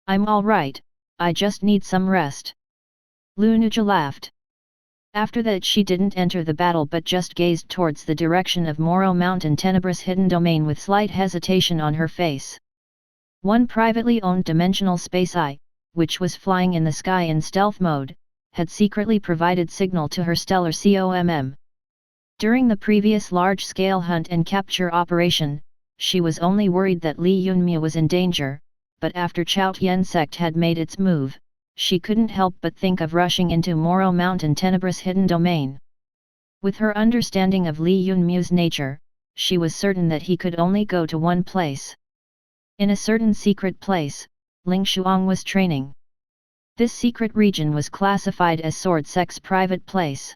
"I'm all right, I just need some rest." Lunuja laughed. After that she didn't enter the battle but just gazed towards the direction of Moro Mountain Tenebrous hidden domain with slight hesitation on her face. One privately owned dimensional space eye, which was flying in the sky in stealth mode, had secretly provided signal to her stellar COMM. During the previous large-scale hunt and capture operation, she was only worried that Li Yunmu was in danger, but after Chaotian Sect had made its move, she couldn't help but think of rushing into Moro Mountain Tenebrous hidden domain. With her understanding of Li Yunmu's nature, she was certain that he could only go to one place. In a certain secret place, Ling Shuang was training. This secret region was classified as Sword Sect's private place.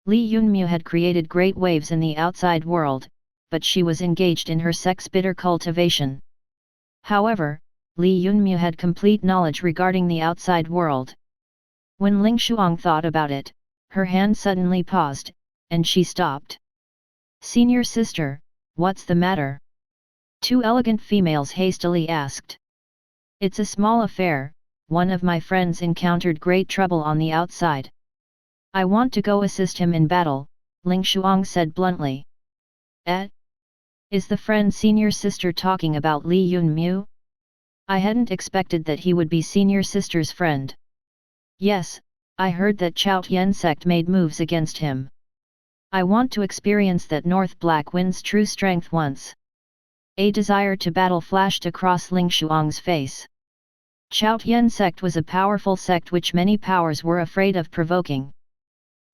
Li Yunmu had created great waves in the outside world, but she was engaged in her sect's bitter cultivation. However, Li Yunmu had complete knowledge regarding the outside world. When Ling Shuang thought about it, her hand suddenly paused, and she stopped. "Senior sister, what's the matter?" Two elegant females hastily asked. "It's a small affair, one of my friends encountered great trouble on the outside. I want to go assist him in battle," Ling Shuang said bluntly. "Eh? Is the friend senior sister talking about Li Yunmu? I hadn't expected that he would be senior sister's friend." "Yes, I heard that Chaotian sect made moves against him. I want to experience that North Black Wind's true strength once." A desire to battle flashed across Ling Shuang's face. Chaotian sect was a powerful sect which many powers were afraid of provoking.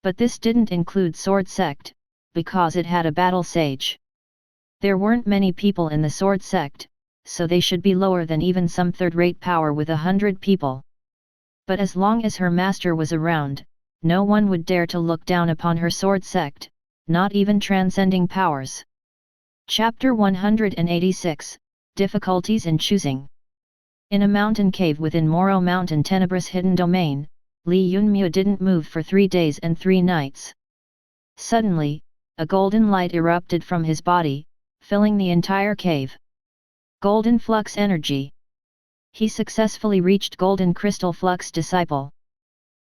But this didn't include Sword Sect, because it had a battle sage. There weren't many people in the Sword Sect, so they should be lower than even some third-rate power with 100 people. But as long as her master was around, no one would dare to look down upon her Sword Sect, not even transcending powers. Chapter 186, Difficulties in Choosing. In a mountain cave within Moro Mountain Tenebrous Hidden Domain, Li Yunmu didn't move for 3 days and 3 nights. Suddenly, a golden light erupted from his body, filling the entire cave. Golden Flux Energy. He successfully reached Golden Crystal Flux Disciple.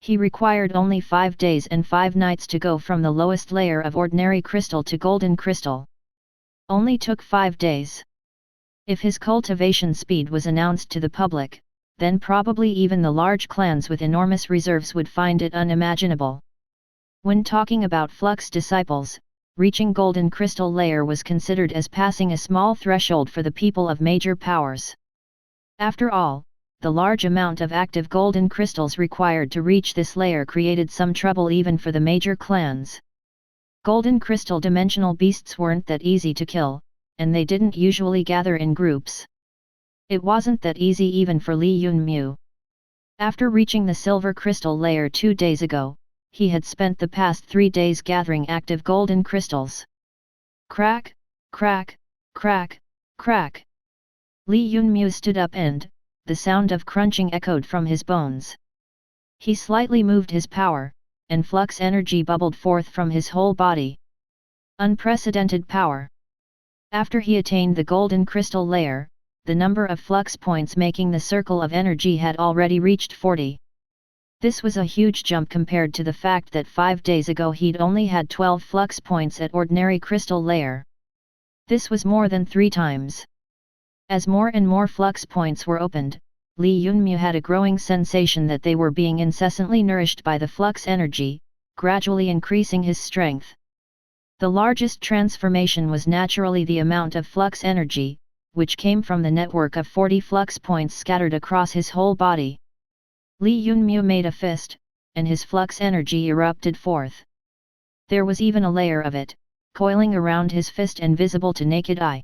He required only 5 days and 5 nights to go from the lowest layer of ordinary crystal to Golden Crystal. Only took 5 days. If his cultivation speed was announced to the public, then probably even the large clans with enormous reserves would find it unimaginable. When talking about Flux Disciples, reaching Golden Crystal layer was considered as passing a small threshold for the people of major powers. After all, the large amount of active Golden Crystals required to reach this layer created some trouble even for the major clans. Golden Crystal dimensional beasts weren't that easy to kill, and they didn't usually gather in groups. It wasn't that easy even for Li Yunmu. After reaching the Silver Crystal layer 2 days ago, he had spent the past 3 days gathering active Golden Crystals. Crack, crack, crack, crack. Li Yunmu stood up and, the sound of crunching echoed from his bones. He slightly moved his power, and flux energy bubbled forth from his whole body. Unprecedented power. After he attained the Golden Crystal layer, the number of flux points making the circle of energy had already reached 40. This was a huge jump compared to the fact that 5 days ago he'd only had 12 flux points at ordinary crystal layer. This was more than 3 times. As more and more flux points were opened, Li Yunmu had a growing sensation that they were being incessantly nourished by the flux energy, gradually increasing his strength. The largest transformation was naturally the amount of flux energy, which came from the network of 40 flux points scattered across his whole body. Li Yunmu made a fist, and his flux energy erupted forth. There was even a layer of it, coiling around his fist and visible to naked eye.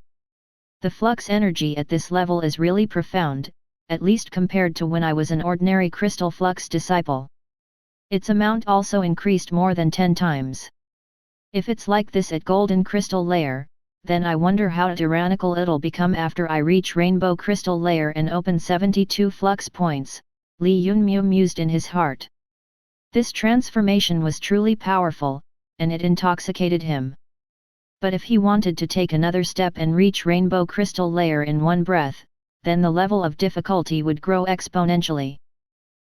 The flux energy at this level is really profound, at least compared to when I was an ordinary crystal flux disciple. Its amount also increased more than 10 times. If it's like this at Golden Crystal layer, then I wonder how tyrannical it'll become after I reach Rainbow Crystal layer and open 72 flux points, Li Yunmu mused in his heart. This transformation was truly powerful, and it intoxicated him. But if he wanted to take another step and reach Rainbow Crystal layer in one breath, then the level of difficulty would grow exponentially.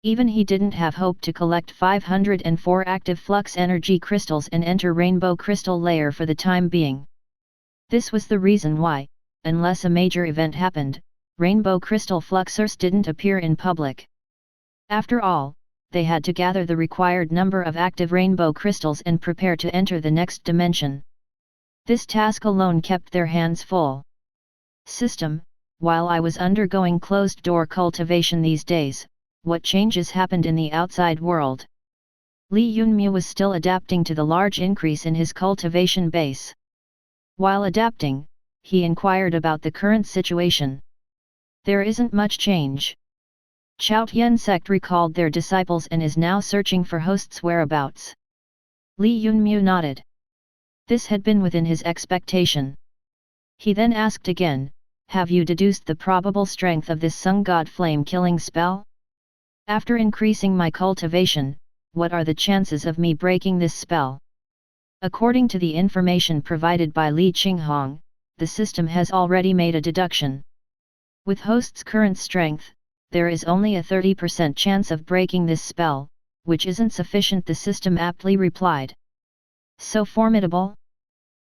Even he didn't have hope to collect 504 active flux energy crystals and enter Rainbow Crystal layer for the time being. This was the reason why, unless a major event happened, Rainbow Crystal Fluxers didn't appear in public. After all, they had to gather the required number of active Rainbow Crystals and prepare to enter the next dimension. This task alone kept their hands full. System, while I was undergoing closed-door cultivation these days, what changes happened in the outside world? Li Yunmu was still adapting to the large increase in his cultivation base. While adapting, he inquired about the current situation. There isn't much change. Chaotian sect recalled their disciples and is now searching for hosts' whereabouts. Li Yunmu nodded. This had been within his expectation. He then asked again, have you deduced the probable strength of this Sun God flame killing spell? After increasing my cultivation, what are the chances of me breaking this spell? According to the information provided by Li Qinghong, the system has already made a deduction. With host's current strength, there is only a 30% chance of breaking this spell, which isn't sufficient, the system aptly replied. So formidable?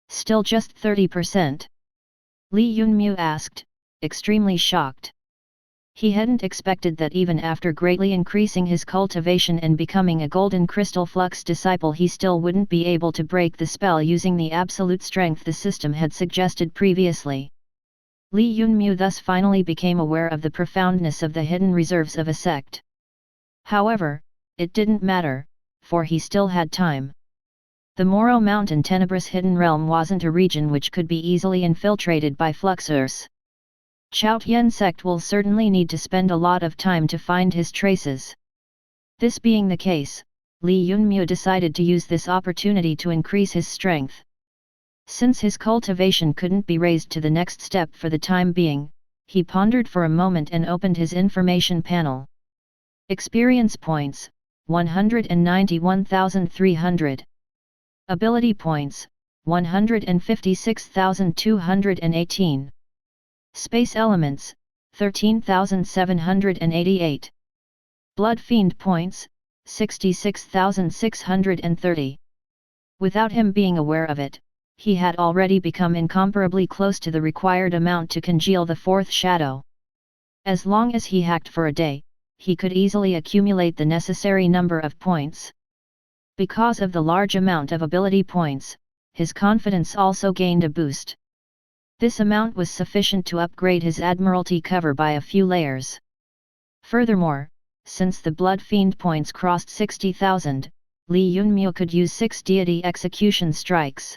Still just 30%? Li Yunmu asked, extremely shocked. He hadn't expected that even after greatly increasing his cultivation and becoming a golden crystal flux disciple he still wouldn't be able to break the spell using the absolute strength the system had suggested previously. Li Yunmu thus finally became aware of the profoundness of the hidden reserves of a sect. However, it didn't matter, for he still had time. The Moro Mountain Tenebrous Hidden Realm wasn't a region which could be easily infiltrated by fluxers. Chaotian sect will certainly need to spend a lot of time to find his traces. This being the case, Li Yunmu decided to use this opportunity to increase his strength. Since his cultivation couldn't be raised to the next step for the time being, he pondered for a moment and opened his information panel. Experience points, 191,300. Ability points, 156,218. Space elements, 13,788. Blood fiend points, 66,630. Without him being aware of it, he had already become incomparably close to the required amount to congeal the fourth shadow. As long as he hacked for a day, he could easily accumulate the necessary number of points. Because of the large amount of ability points, his confidence also gained a boost. This amount was sufficient to upgrade his Admiralty cover by a few layers. Furthermore, since the Blood Fiend points crossed 60,000, Li Yunmu could use 6 deity execution strikes.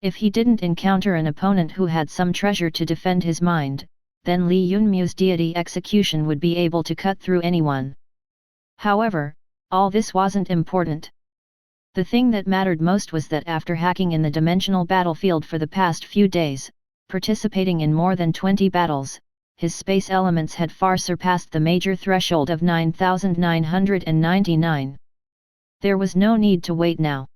If he didn't encounter an opponent who had some treasure to defend his mind, then Li Yunmu's deity execution would be able to cut through anyone. However, all this wasn't important. The thing that mattered most was that after hacking in the dimensional battlefield for the past few days, participating in more than 20 battles, his space elements had far surpassed the major threshold of 9,999. There was no need to wait now.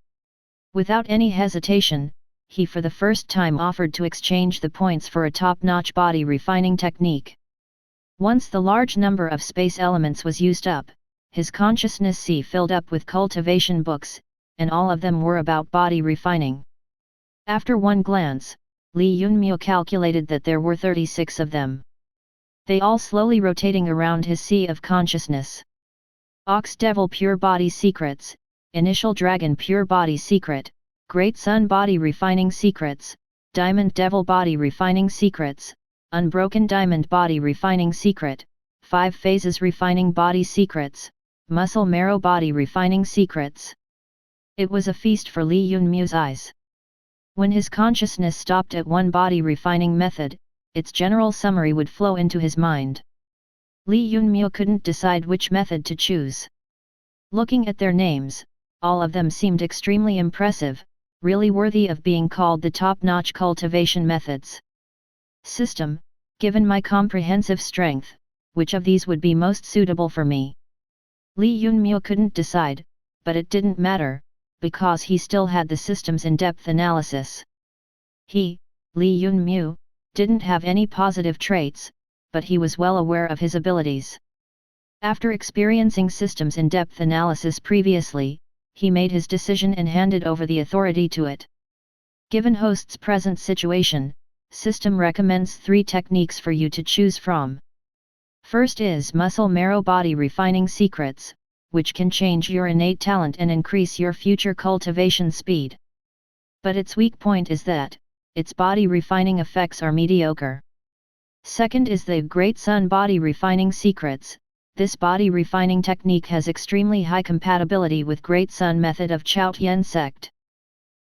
Without any hesitation, he for the first time offered to exchange the points for a top-notch body refining technique. Once the large number of space elements was used up, his consciousness sea filled up with cultivation books, and all of them were about body refining. After one glance, Li Yunmu calculated that there were 36 of them. They all slowly rotating around his sea of consciousness. Ox Devil Pure Body Secrets, Initial Dragon Pure Body Secret, Great Sun Body Refining Secrets, Diamond Devil Body Refining Secrets, Unbroken Diamond Body Refining Secret, 5 Phases Refining Body Secrets, Muscle Marrow Body Refining Secrets. It was a feast for Li Yunmu's eyes. When his consciousness stopped at one body refining method, its general summary would flow into his mind. Li Yunmu couldn't decide which method to choose. Looking at their names, all of them seemed extremely impressive, really worthy of being called the top-notch cultivation methods. System, given my comprehensive strength, which of these would be most suitable for me? Li Yunmu couldn't decide, but it didn't matter, because he still had the system's in-depth analysis. He, Li Yunmu, didn't have any positive traits, but he was well aware of his abilities. After experiencing systems in-depth analysis previously, he made his decision and handed over the authority to it. Given host's present situation, system recommends 3 techniques for you to choose from. First is Muscle Marrow Body Refining Secrets, which can change your innate talent and increase your future cultivation speed. But its weak point is that its body refining effects are mediocre. Second is the Great Sun Body Refining Secrets. This body refining technique has extremely high compatibility with Great Sun method of Chaotian sect.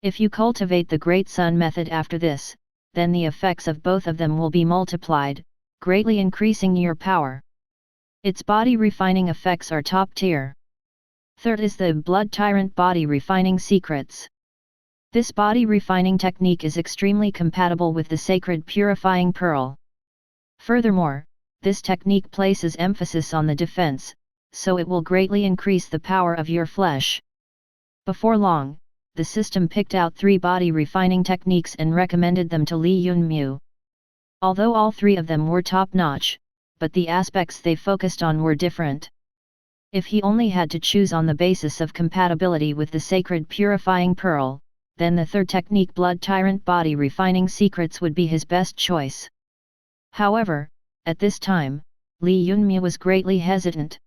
If you cultivate the Great Sun method after this, then the effects of both of them will be multiplied, greatly increasing your power. Its body refining effects are top tier. Third is the Blood Tyrant Body Refining Secrets. This body refining technique is extremely compatible with the sacred purifying pearl. Furthermore, this technique places emphasis on the defense, so it will greatly increase the power of your flesh. Before long, the system picked out 3 body refining techniques and recommended them to Li Yunmu. Although all 3 of them were top-notch, but the aspects they focused on were different. If he only had to choose on the basis of compatibility with the sacred purifying pearl, then the 3rd technique, Blood Tyrant Body Refining Secrets, would be his best choice. However, at this time, Li Yunmu was greatly hesitant.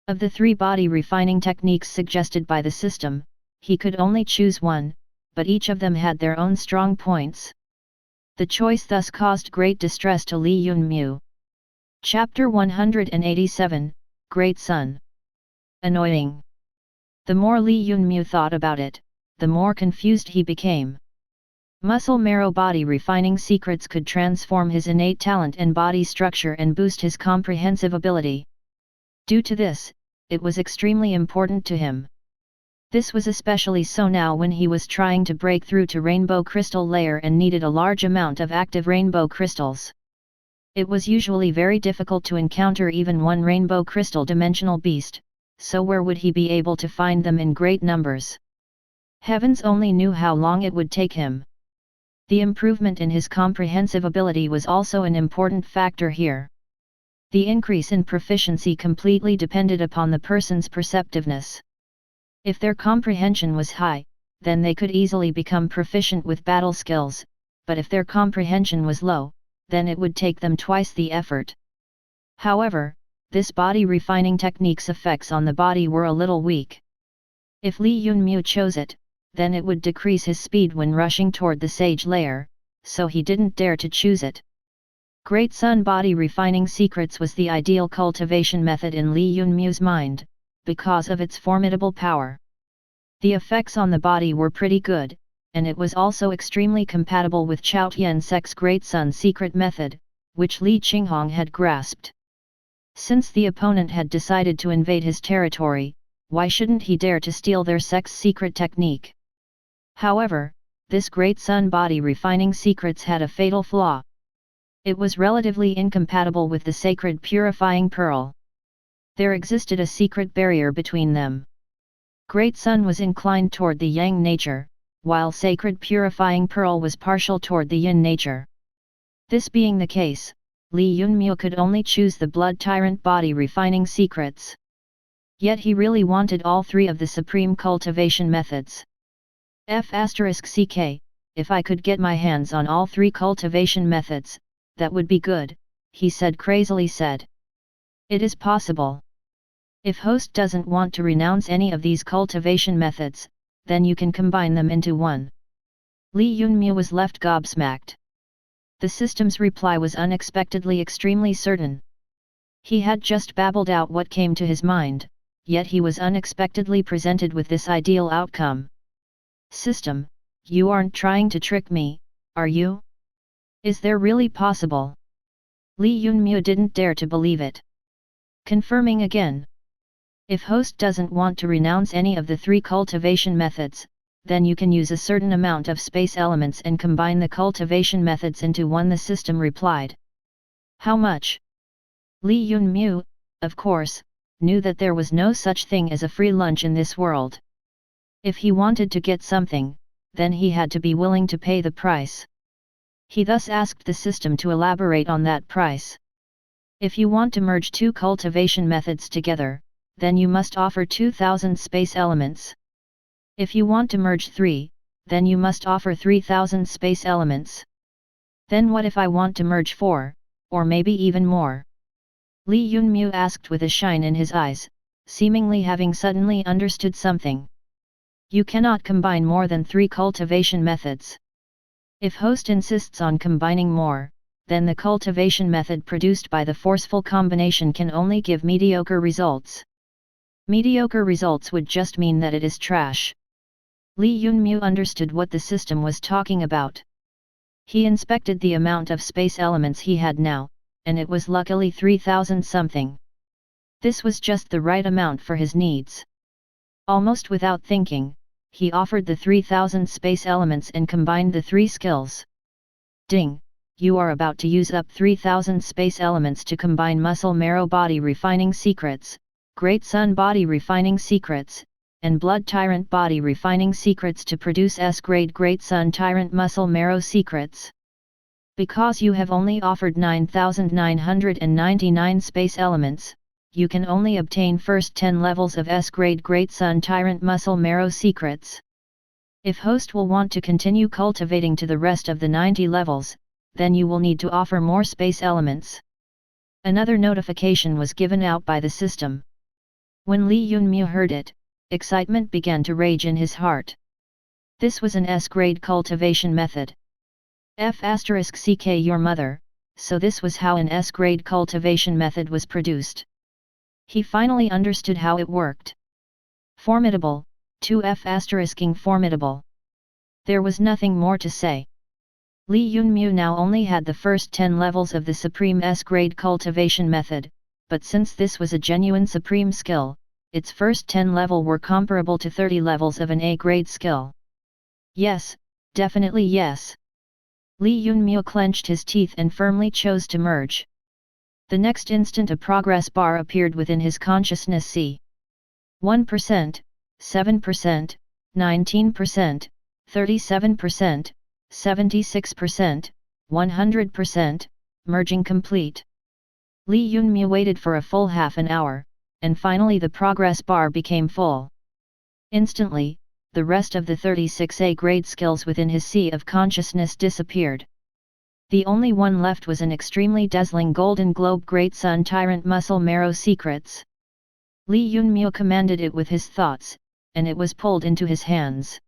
Of the 3 body refining techniques suggested by the system, he could only choose one, but each of them had their own strong points. The choice thus caused great distress to Li Yunmu. Chapter 187, Great Sun. Annoying. The more Li Yunmu thought about it, the more confused he became. Muscle marrow body refining secrets could transform his innate talent and body structure and boost his comprehensive ability. Due to this, it was extremely important to him. This was especially so now when he was trying to break through to rainbow crystal layer and needed a large amount of active rainbow crystals. It was usually very difficult to encounter even one rainbow crystal dimensional beast, so where would he be able to find them in great numbers? Heavens only knew how long it would take him. The improvement in his comprehensive ability was also an important factor here. The increase in proficiency completely depended upon the person's perceptiveness. If their comprehension was high, then they could easily become proficient with battle skills, but if their comprehension was low, then it would take them twice the effort. However, this body refining technique's effects on the body were a little weak. If Li Yunmu chose it, then it would decrease his speed when rushing toward the sage layer, so he didn't dare to choose it. Great Sun Body Refining Secrets was the ideal cultivation method in Li Yunmu's mind, because of its formidable power. The effects on the body were pretty good, and it was also extremely compatible with Chaotian Sect's Great Sun Secret method, which Li Qinghong had grasped. Since the opponent had decided to invade his territory, why shouldn't he dare to steal their sect's secret technique? However, this Great Sun Body Refining Secrets had a fatal flaw. It was relatively incompatible with the sacred purifying pearl. There existed a secret barrier between them. Great Sun was inclined toward the yang nature, while sacred purifying pearl was partial toward the yin nature. This being the case, Li Yunmu could only choose the Blood Tyrant Body Refining Secrets. Yet he really wanted all 3 of the supreme cultivation methods. F***Ck, if I could get my hands on all 3 cultivation methods, that would be good, he said crazily said. It is possible. If host doesn't want to renounce any of these cultivation methods, then you can combine them into one. Li Yunmu was left gobsmacked. The system's reply was unexpectedly extremely certain. He had just babbled out what came to his mind, yet he was unexpectedly presented with this ideal outcome. System, you aren't trying to trick me, are you? Is there really possible? Li Yunmu didn't dare to believe it. Confirming again. If host doesn't want to renounce any of the 3 cultivation methods, then you can use a certain amount of space elements and combine the cultivation methods into one, the system replied. How much? Li Yunmu, of course, knew that there was no such thing as a free lunch in this world. If he wanted to get something, then he had to be willing to pay the price. He thus asked the system to elaborate on that price. If you want to merge 2 cultivation methods together, then you must offer 2,000 space elements. If you want to merge 3, then you must offer 3,000 space elements. Then what if I want to merge 4, or maybe even more? Li Yunmu asked with a shine in his eyes, seemingly having suddenly understood something. You cannot combine more than 3 cultivation methods. If host insists on combining more, then the cultivation method produced by the forceful combination can only give mediocre results. Mediocre results would just mean that it is trash. Li Yunmu understood what the system was talking about. He inspected the amount of space elements he had now, and it was luckily 3,000 something. This was just the right amount for his needs. Almost without thinking, he offered the 3000 space elements and combined the 3 skills. Ding! You are about to use up 3000 space elements to combine Muscle Marrow Body Refining Secrets, Great Sun Body Refining Secrets, and Blood Tyrant Body Refining Secrets to produce S-Grade Great Sun Tyrant Muscle Marrow Secrets. Because you have only offered 9,999 space elements, you can only obtain first 10 levels of S-Grade Great Sun Tyrant Muscle Marrow Secrets. If host will want to continue cultivating to the rest of the 90 levels, then you will need to offer more space elements. Another notification was given out by the system. When Li Yunmu heard it, excitement began to rage in his heart. This was an S-grade cultivation method. F***CK your mother, so this was how an S-grade cultivation method was produced. He finally understood how it worked. Formidable, 2F***ing formidable. There was nothing more to say. Li Yunmu now only had the first 10 levels of the Supreme S-grade cultivation method, but since this was a genuine Supreme skill, its first 10 level were comparable to 30 levels of an A-grade skill. Yes, definitely yes. Li Yunmu clenched his teeth and firmly chose to merge. The next instant a progress bar appeared within his consciousness. See: 1%, 7%, 19%, 37%, 76%, 100%, merging complete. Li Yunmu waited for a full half an hour, and finally the progress bar became full. Instantly, the rest of the 36A grade skills within his sea of consciousness disappeared. The only one left was an extremely dazzling golden globe Great Sun Tyrant Muscle Marrow Secrets. Li Yunmu commanded it with his thoughts, and it was pulled into his hands.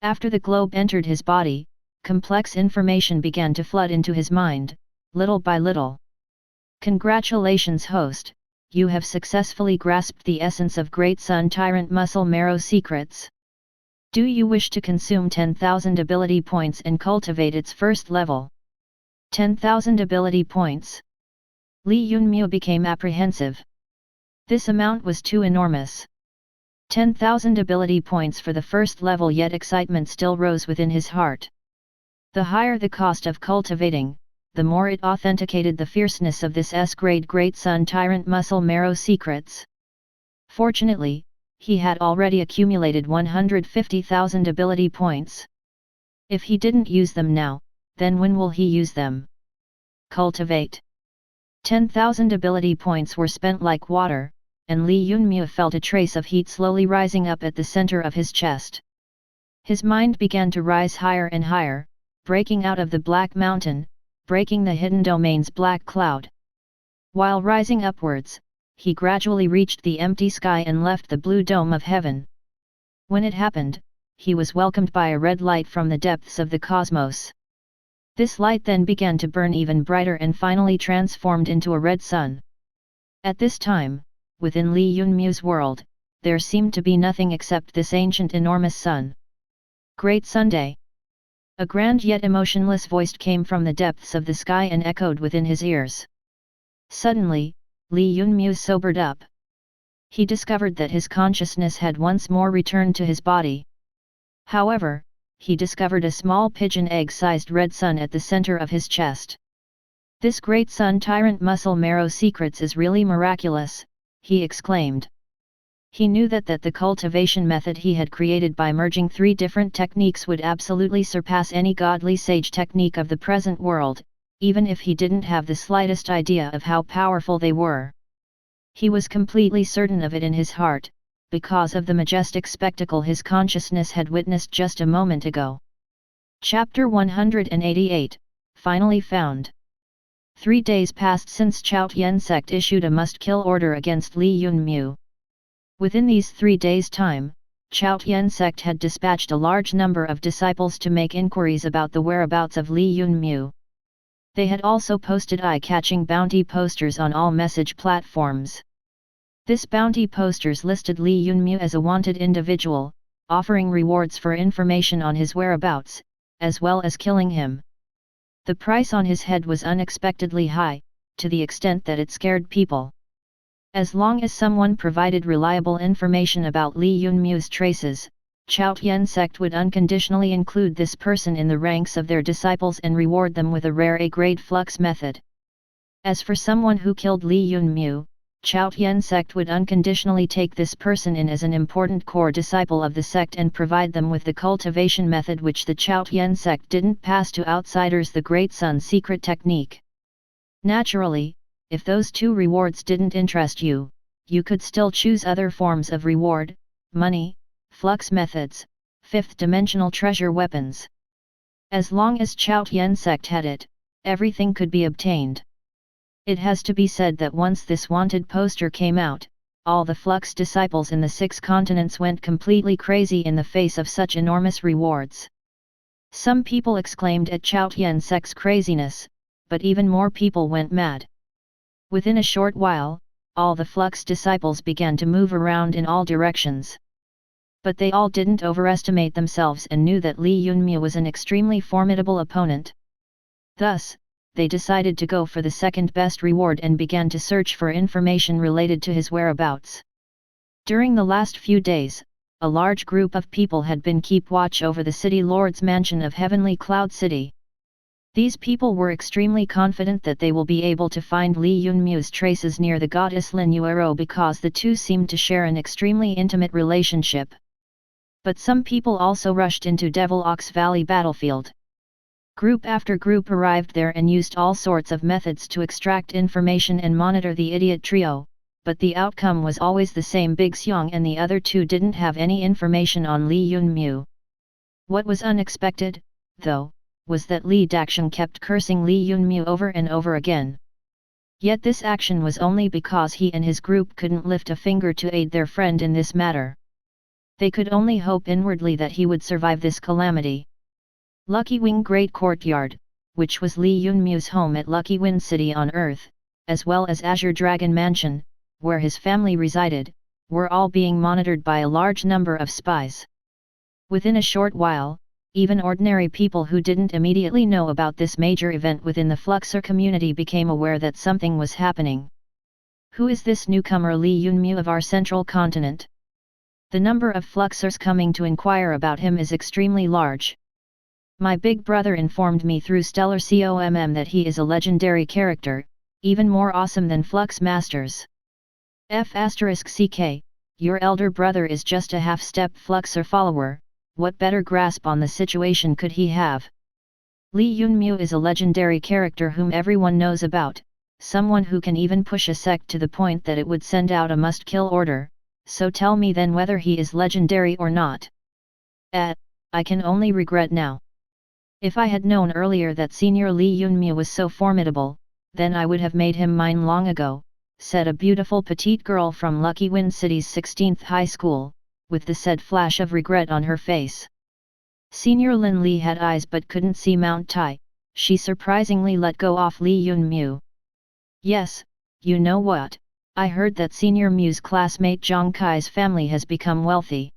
After the globe entered his body, complex information began to flood into his mind, little by little. Congratulations host, you have successfully grasped the essence of Great Sun Tyrant Muscle Marrow Secrets. Do you wish to consume 10,000 ability points and cultivate its first level? 10,000 ability points. Li Yunmu became apprehensive. This amount was too enormous. 10,000 ability points for the first level, yet excitement still rose within his heart. The higher the cost of cultivating, the more it authenticated the fierceness of this S-grade Great Sun Tyrant Muscle Marrow Secrets. Fortunately, he had already accumulated 150,000 ability points. If he didn't use them now, then when will he use them? Cultivate. 10,000 ability points were spent like water, and Li Yunmu felt a trace of heat slowly rising up at the center of his chest. His mind began to rise higher and higher, breaking out of the black mountain, breaking the hidden domain's black cloud. While rising upwards, he gradually reached the empty sky and left the blue dome of heaven. When it happened, he was welcomed by a red light from the depths of the cosmos. This light then began to burn even brighter and finally transformed into a red sun. At this time, within Li Yunmu's world, there seemed to be nothing except this ancient enormous sun. Great Sunday! A grand yet emotionless voice came from the depths of the sky and echoed within his ears. Suddenly, Li Yunmu sobered up. He discovered that his consciousness had once more returned to his body. However, he discovered a small pigeon egg-sized red sun at the center of his chest. This Great Sun Tyrant Muscle Marrow Secrets is really miraculous, he exclaimed. He knew that the cultivation method he had created by merging 3 different techniques would absolutely surpass any godly sage technique of the present world, even if he didn't have the slightest idea of how powerful they were. He was completely certain of it in his heart, because of the majestic spectacle his consciousness had witnessed just a moment ago. Chapter 188, Finally Found. 3 days passed since Chaotian Sect issued a must-kill order against Li Yunmu. Within these 3 days' time, Chaotian Sect had dispatched a large number of disciples to make inquiries about the whereabouts of Li Yunmu. They had also posted eye-catching bounty posters on all message platforms. This bounty posters listed Li Yunmu as a wanted individual, offering rewards for information on his whereabouts, as well as killing him. The price on his head was unexpectedly high, to the extent that it scared people. As long as someone provided reliable information about Li Yunmu's traces, Chaotian sect would unconditionally include this person in the ranks of their disciples and reward them with a rare A-grade flux method. As for someone who killed Li Yunmu, Chaotian sect would unconditionally take this person in as an important core disciple of the sect and provide them with the cultivation method which the Chaotian sect didn't pass to outsiders, the Great Sun's secret technique. Naturally, if those two rewards didn't interest you, you could still choose other forms of reward, money, flux methods, fifth-dimensional treasure weapons. As long as Chaotian sect had it, everything could be obtained. It has to be said that once this wanted poster came out, all the flux disciples in the 6 continents went completely crazy in the face of such enormous rewards. Some people exclaimed at Chaotian sect's craziness, but even more people went mad. Within a short while, all the flux disciples began to move around in all directions. But they all didn't overestimate themselves and knew that Li Yunmu was an extremely formidable opponent. Thus, they decided to go for the second best reward and began to search for information related to his whereabouts. During the last few days, a large group of people had been keep watch over the city lord's mansion of Heavenly Cloud City. These people were extremely confident that they will be able to find Li Yunmu's traces near the goddess Lin Yuero because the two seemed to share an extremely intimate relationship. But some people also rushed into Devil Ox Valley battlefield. Group after group arrived there and used all sorts of methods to extract information and monitor the idiot trio, but the outcome was always the same. Big Xiang and the other two didn't have any information on Li Yunmu. What was unexpected, though, was that Li Daxiang kept cursing Li Yunmu over and over again. Yet this action was only because he and his group couldn't lift a finger to aid their friend in this matter. They could only hope inwardly that he would survive this calamity. Lucky Wing Great Courtyard, which was Li Yunmu's home at Lucky Wind City on Earth, as well as Azure Dragon Mansion, where his family resided, were all being monitored by a large number of spies. Within a short while, even ordinary people who didn't immediately know about this major event within the Fluxer community became aware that something was happening. Who is this newcomer Li Yunmu of our central continent? The number of Fluxers coming to inquire about him is extremely large. My big brother informed me through Stellar COMM that he is a legendary character, even more awesome than Flux Masters. F***K, your elder brother is just a half-step Fluxer follower, what better grasp on the situation could he have? Li Yunmu is a legendary character whom everyone knows about, someone who can even push a sect to the point that it would send out a must-kill order, so tell me then whether he is legendary or not. I can only regret now. If I had known earlier that Senior Li Yunmu was so formidable, then I would have made him mine long ago, said a beautiful petite girl from Lucky Wind City's 16th high school, with the said flash of regret on her face. Senior Lin Li had eyes but couldn't see Mount Tai, she surprisingly let go off Li Yunmu. Yes, you know what, I heard that Senior Mu's classmate Zhang Kai's family has become wealthy.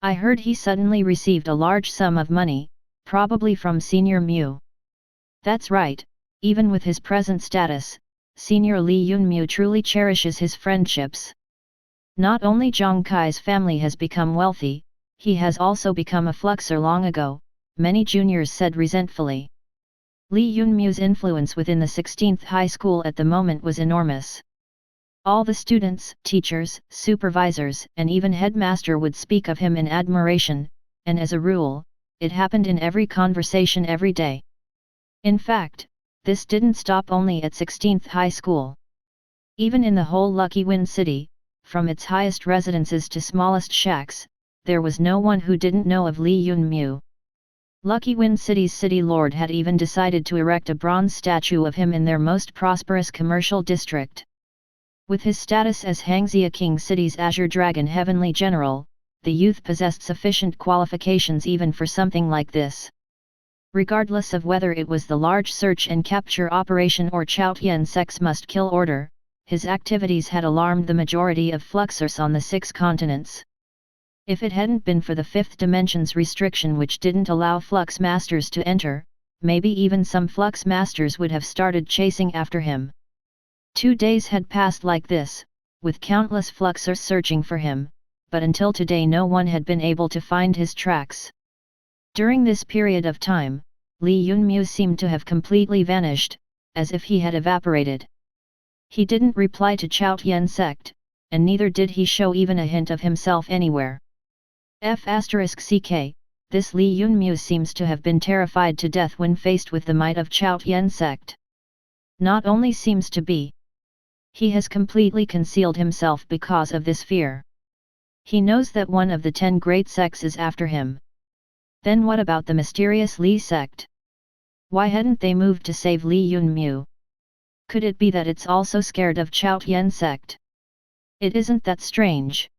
I heard he suddenly received a large sum of money, probably from Senior Mu. That's right, even with his present status, Senior Li Yunmu truly cherishes his friendships. Not only Zhang Kai's family has become wealthy, he has also become a Fluxer long ago, many juniors said resentfully. Li Yunmu's influence within the 16th high school at the moment was enormous. All the students, teachers, supervisors, and even headmaster would speak of him in admiration, and as a rule, it happened in every conversation every day. In fact, this didn't stop only at 16th high school. Even in the whole Lucky Wind City, from its highest residences to smallest shacks, there was no one who didn't know of Li Yunmu. Lucky Wind City's city lord had even decided to erect a bronze statue of him in their most prosperous commercial district. With his status as Hangzhou King City's Azure Dragon Heavenly General, the youth possessed sufficient qualifications even for something like this. Regardless of whether it was the large search and capture operation or Chaotian sect's must-kill order, his activities had alarmed the majority of Fluxers on the 6 continents. If it hadn't been for the 5th dimension's restriction which didn't allow Flux Masters to enter, maybe even some Flux Masters would have started chasing after him. 2 days had passed like this, with countless Fluxers searching for him, but until today no one had been able to find his tracks. During this period of time, Li Yunmu seemed to have completely vanished, as if he had evaporated. He didn't reply to Chaotian Sect, and neither did he show even a hint of himself anywhere. F***Ck, this Li Yunmu seems to have been terrified to death when faced with the might of Chaotian Sect. Not only seems to be. He has completely concealed himself because of this fear. He knows that one of the 10 great sects is after him. Then what about the mysterious Li sect? Why hadn't they moved to save Li Yunmu? Could it be that it's also scared of Chaotian Sect? It isn't that strange.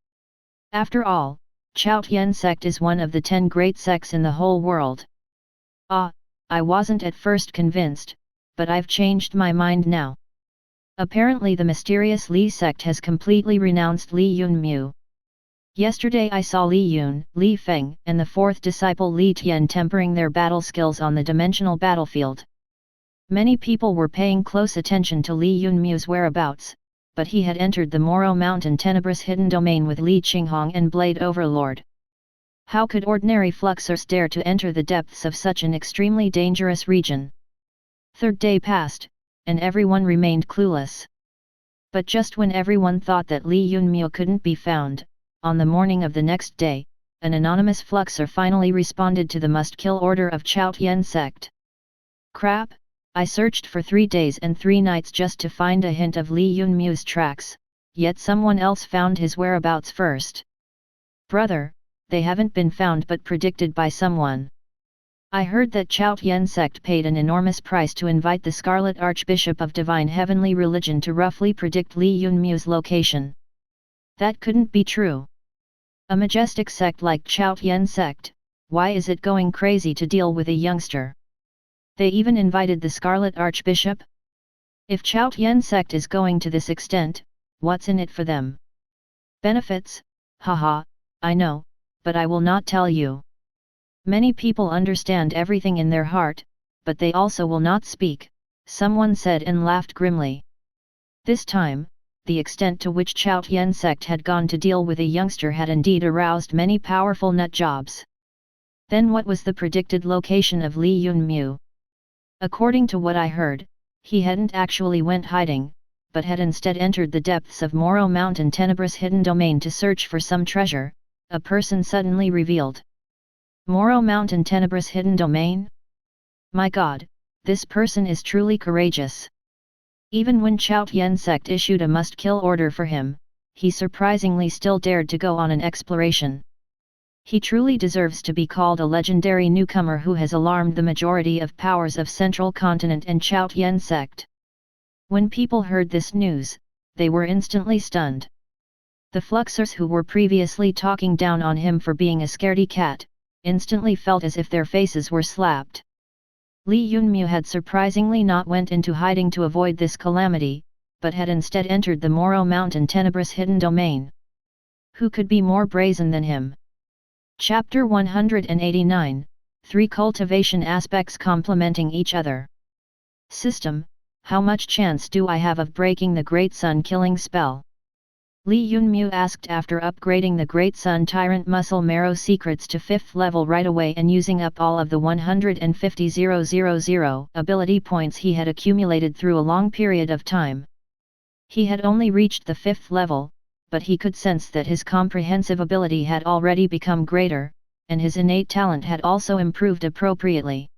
After all, Chaotian Sect is one of the 10 great sects in the whole world. I wasn't at first convinced, but I've changed my mind now. Apparently the mysterious Li sect has completely renounced Li Yunmu. Yesterday I saw Li Yun, Li Feng, and the 4th disciple Li Tian tempering their battle skills on the dimensional battlefield. Many people were paying close attention to Li Yunmu's whereabouts, but he had entered the Moro Mountain Tenebrous Hidden Domain with Li Qinghong and Blade Overlord. How could ordinary Fluxers dare to enter the depths of such an extremely dangerous region? 3rd day passed, and everyone remained clueless. But just when everyone thought that Li Yunmu couldn't be found, on the morning of the next day, an anonymous Fluxer finally responded to the must-kill order of Chaotian Sect. Crap, I searched for 3 days and 3 nights just to find a hint of Li Yunmu's tracks, yet someone else found his whereabouts first. Brother, they haven't been found but predicted by someone. I heard that Chaotian Sect paid an enormous price to invite the Scarlet Archbishop of Divine Heavenly Religion to roughly predict Li Yunmu's location. That couldn't be true. A majestic sect like Chaotian Sect, why is it going crazy to deal with a youngster? They even invited the Scarlet Archbishop? If Chaotian Sect is going to this extent, what's in it for them? Benefits? Haha, I know, but I will not tell you. Many people understand everything in their heart, but they also will not speak, someone said and laughed grimly. This time, the extent to which Chaotian Sect had gone to deal with a youngster had indeed aroused many powerful nut jobs. Then what was the predicted location of Li Yunmu? According to what I heard, he hadn't actually went hiding, but had instead entered the depths of Moro Mountain Tenebrous Hidden Domain to search for some treasure, a person suddenly revealed. Moro Mountain Tenebrous Hidden Domain? My God, this person is truly courageous. Even when Chaotian Sect issued a must-kill order for him, he surprisingly still dared to go on an exploration. He truly deserves to be called a legendary newcomer who has alarmed the majority of powers of Central Continent and Chaotian Sect. When people heard this news, they were instantly stunned. The Fluxers who were previously talking down on him for being a scaredy cat, instantly felt as if their faces were slapped. Li Yunmu had surprisingly not went into hiding to avoid this calamity, but had instead entered the Moro Mountain Tenebrous Hidden Domain. Who could be more brazen than him? Chapter 189, 3 Cultivation Aspects Complementing Each Other. System, how much chance do I have of breaking the Great Sun killing spell? Li Yunmu asked after upgrading the Great Sun Tyrant Muscle Marrow secrets to 5th level right away and using up all of the 150,000 ability points he had accumulated through a long period of time. He had only reached the 5th level, but he could sense that his comprehensive ability had already become greater, and his innate talent had also improved appropriately.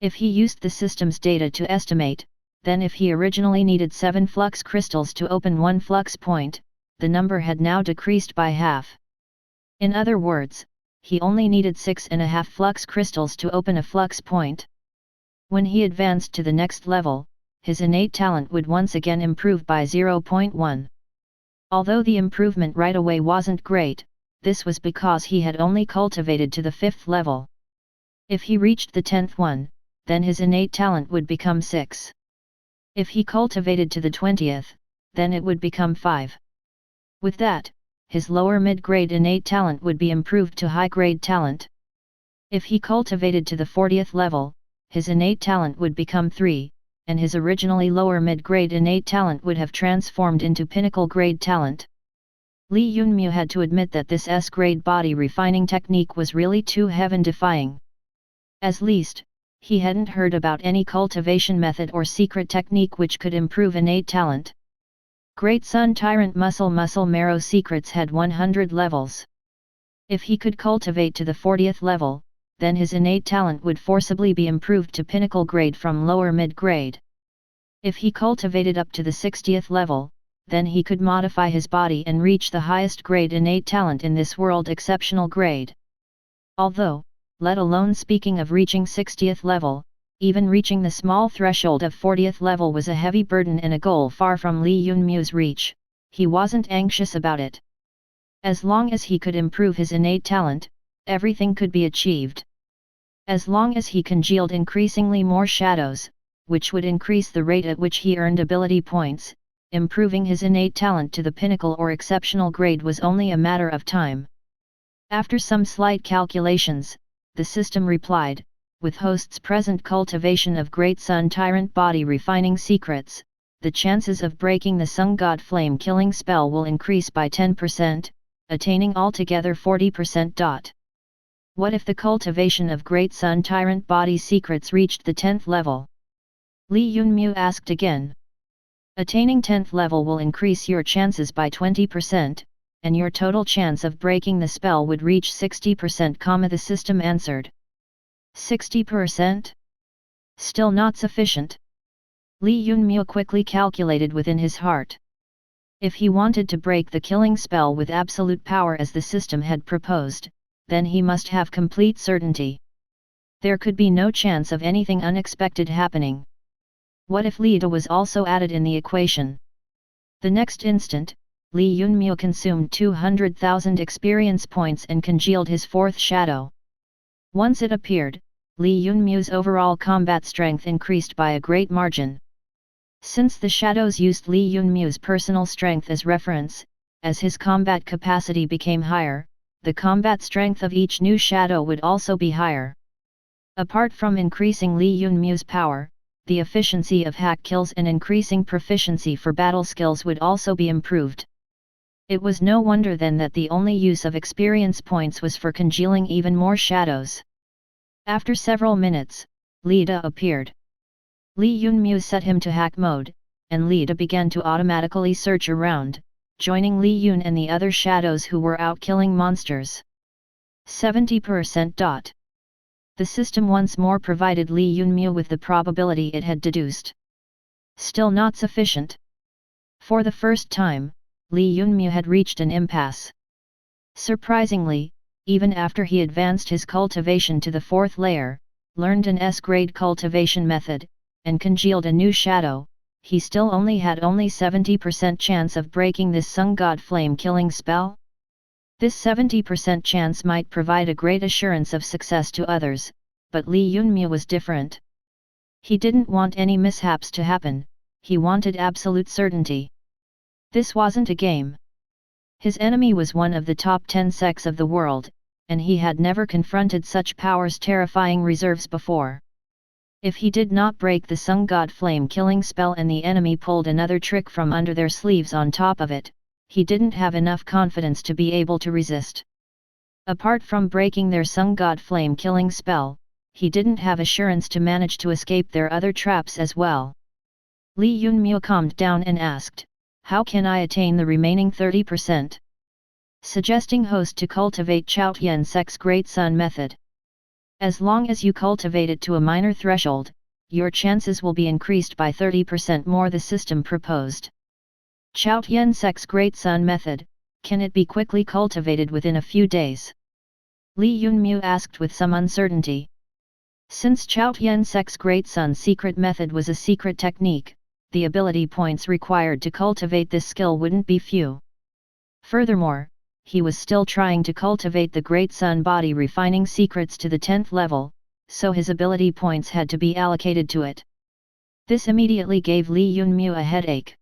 If he used the system's data to estimate, then if he originally needed 7 flux crystals to open 1 flux point, the number had now decreased by half. In other words, he only needed 6.5 flux crystals to open a flux point. When he advanced to the next level, his innate talent would once again improve by 0.1. Although the improvement right away wasn't great, this was because he had only cultivated to the 5th level. If he reached the 10th one, then his innate talent would become 6. If he cultivated to the 20th, then it would become 5. With that, his lower mid-grade innate talent would be improved to high-grade talent. If he cultivated to the 40th level, his innate talent would become 3, and his originally lower mid-grade innate talent would have transformed into pinnacle grade talent. Li Yunmu had to admit that this S-grade body refining technique was really too heaven-defying. At least, he hadn't heard about any cultivation method or secret technique which could improve innate talent. Great Sun Tyrant Muscle Marrow Secrets had 100 levels. If he could cultivate to the 40th level, then his innate talent would forcibly be improved to pinnacle grade from lower mid-grade. If he cultivated up to the 60th level, then he could modify his body and reach the highest grade innate talent in this world, exceptional grade. Although, let alone speaking of reaching 60th level, even reaching the small threshold of 40th level was a heavy burden and a goal far from Li Yunmu's reach, he wasn't anxious about it. As long as he could improve his innate talent, everything could be achieved. As long as he congealed increasingly more shadows, which would increase the rate at which he earned ability points, improving his innate talent to the pinnacle or exceptional grade was only a matter of time. After some slight calculations, the system replied, with host's present cultivation of Great Sun Tyrant body refining secrets, the chances of breaking the Sun God flame killing spell will increase by 10%, attaining altogether 40%. What if the cultivation of Great Sun Tyrant body secrets reached the 10th level? Li Yunmu asked again. Attaining 10th level will increase your chances by 20%, and your total chance of breaking the spell would reach 60%, the system answered. 60%? Still not sufficient? Li Yunmu quickly calculated within his heart. If he wanted to break the killing spell with absolute power as the system had proposed, then he must have complete certainty. There could be no chance of anything unexpected happening. What if Lida was also added in the equation? The next instant, Li Yunmu consumed 200,000 experience points and congealed his fourth shadow. Once it appeared, Li Yunmu's overall combat strength increased by a great margin. Since the shadows used Li Yunmu's personal strength as reference, as his combat capacity became higher, the combat strength of each new shadow would also be higher. Apart from increasing Li Yunmu's power, the efficiency of hack kills and increasing proficiency for battle skills would also be improved. It was no wonder then that the only use of experience points was for congealing even more shadows. After several minutes, Lida appeared. Li Yunmu set him to hack mode, and Lida began to automatically search around, joining Li Yun and the other shadows who were out killing monsters. 70%. The system once more provided Li Yunmu with the probability it had deduced. Still not sufficient. For the first time, Li Yunmu had reached an impasse. Surprisingly, even after he advanced his cultivation to the fourth layer, learned an S-grade cultivation method, and congealed a new shadow, he still had only 70% chance of breaking this Sun God flame killing spell. This 70% chance might provide a great assurance of success to others, but Li Yunmu was different. He didn't want any mishaps to happen, he wanted absolute certainty. This wasn't a game. His enemy was one of the top 10 sects of the world, and he had never confronted such power's terrifying reserves before. If he did not break the Sun God flame killing spell and the enemy pulled another trick from under their sleeves on top of it, he didn't have enough confidence to be able to resist. Apart from breaking their Sun God flame killing spell, he didn't have assurance to manage to escape their other traps as well. Li Yunmu calmed down and asked, "How can I attain the remaining 30%? Suggesting host to cultivate Chaotian Sect's Great Sun method. As long as you cultivate it to a minor threshold, your chances will be increased by 30% more, the system proposed. Chaotian Sect's Great Sun method, can it be quickly cultivated within a few days?" Li Yunmu asked with some uncertainty. Since Chaotian Sect's Great Sun secret method was a secret technique, the ability points required to cultivate this skill wouldn't be few. Furthermore, he was still trying to cultivate the Great Sun body refining secrets to the 10th level, so his ability points had to be allocated to it. This immediately gave Li Yunmu a headache.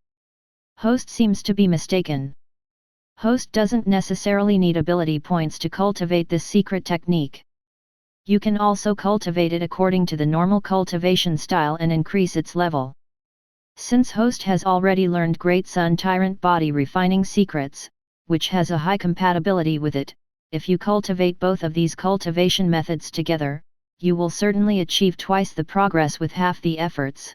Host seems to be mistaken. Host doesn't necessarily need ability points to cultivate this secret technique. You can also cultivate it according to the normal cultivation style and increase its level. Since host has already learned Great Sun Tyrant body refining secrets, which has a high compatibility with it. If you cultivate both of these cultivation methods together, you will certainly achieve twice the progress with half the efforts.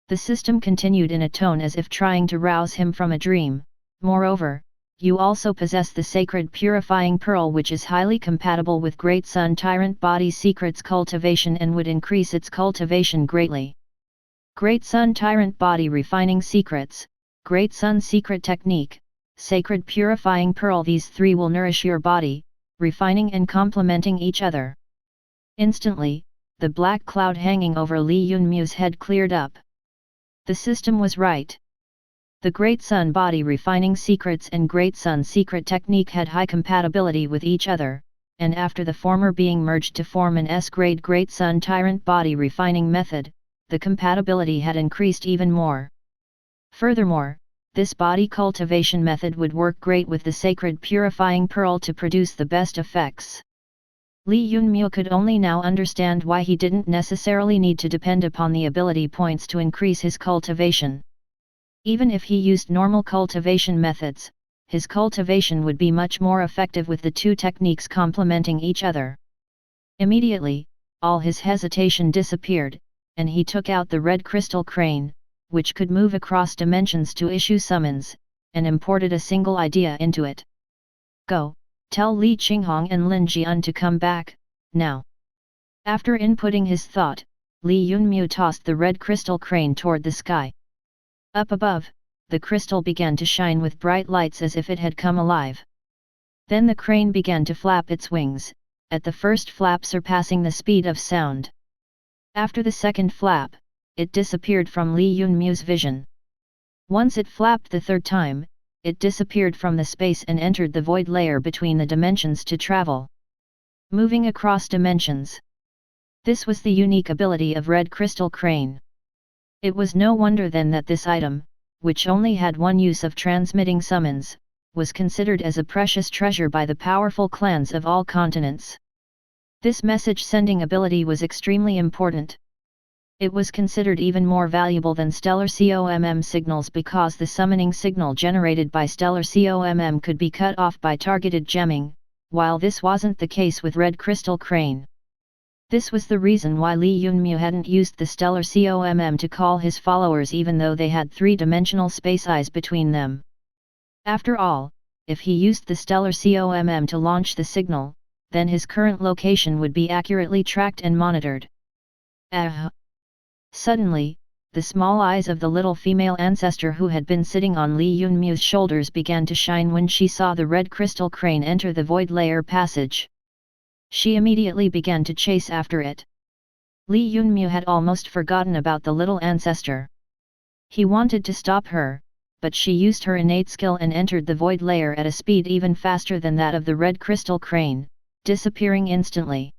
The system continued in a tone as if trying to rouse him from a dream. Moreover, you also possess the sacred purifying pearl, which is highly compatible with Great Sun Tyrant Body Secret's cultivation and would increase its cultivation greatly. Great Sun Tyrant Body Refining Secrets, Great Sun Secret Technique, Sacred Purifying Pearl. These three will nourish your body, refining and complementing each other. Instantly, the black cloud hanging over Li Yunmu's head cleared up. The system was right. The Great Sun Body Refining Secrets and Great Sun Secret Technique had high compatibility with each other, and after the former being merged to form an S-grade Great Sun Tyrant Body Refining Method, the compatibility had increased even more. Furthermore, this body cultivation method would work great with the Sacred Purifying Pearl to produce the best effects. Li Yunmu could only now understand why he didn't necessarily need to depend upon the ability points to increase his cultivation. Even if he used normal cultivation methods, his cultivation would be much more effective with the two techniques complementing each other. Immediately, all his hesitation disappeared, and he took out the red crystal crane, which could move across dimensions to issue summons, and imported a single idea into it. Go, tell Li Qinghong and Lin Jian to come back, now. After inputting his thought, Li Yunmu tossed the red crystal crane toward the sky. Up above, the crystal began to shine with bright lights as if it had come alive. Then the crane began to flap its wings, at the first flap surpassing the speed of sound. After the second flap, it disappeared from Li Yunmu's vision. Once it flapped the third time, it disappeared from the space and entered the void layer between the dimensions to travel. Moving across dimensions. This was the unique ability of Red Crystal Crane. It was no wonder then that this item, which only had one use of transmitting summons, was considered as a precious treasure by the powerful clans of all continents. This message-sending ability was extremely important. It was considered even more valuable than stellar COMM signals because the summoning signal generated by stellar COMM could be cut off by targeted gemming, while this wasn't the case with Red Crystal Crane. This was the reason why Li Yunmu hadn't used the stellar COMM to call his followers even though they had three-dimensional space eyes between them. After all, if he used the stellar COMM to launch the signal, then his current location would be accurately tracked and monitored. Suddenly, the small eyes of the little female ancestor who had been sitting on Li Yunmu's shoulders began to shine when she saw the red crystal crane enter the void layer passage. She immediately began to chase after it. Li Yunmu had almost forgotten about the little ancestor. He wanted to stop her, but she used her innate skill and entered the void layer at a speed even faster than that of the red crystal crane, disappearing instantly.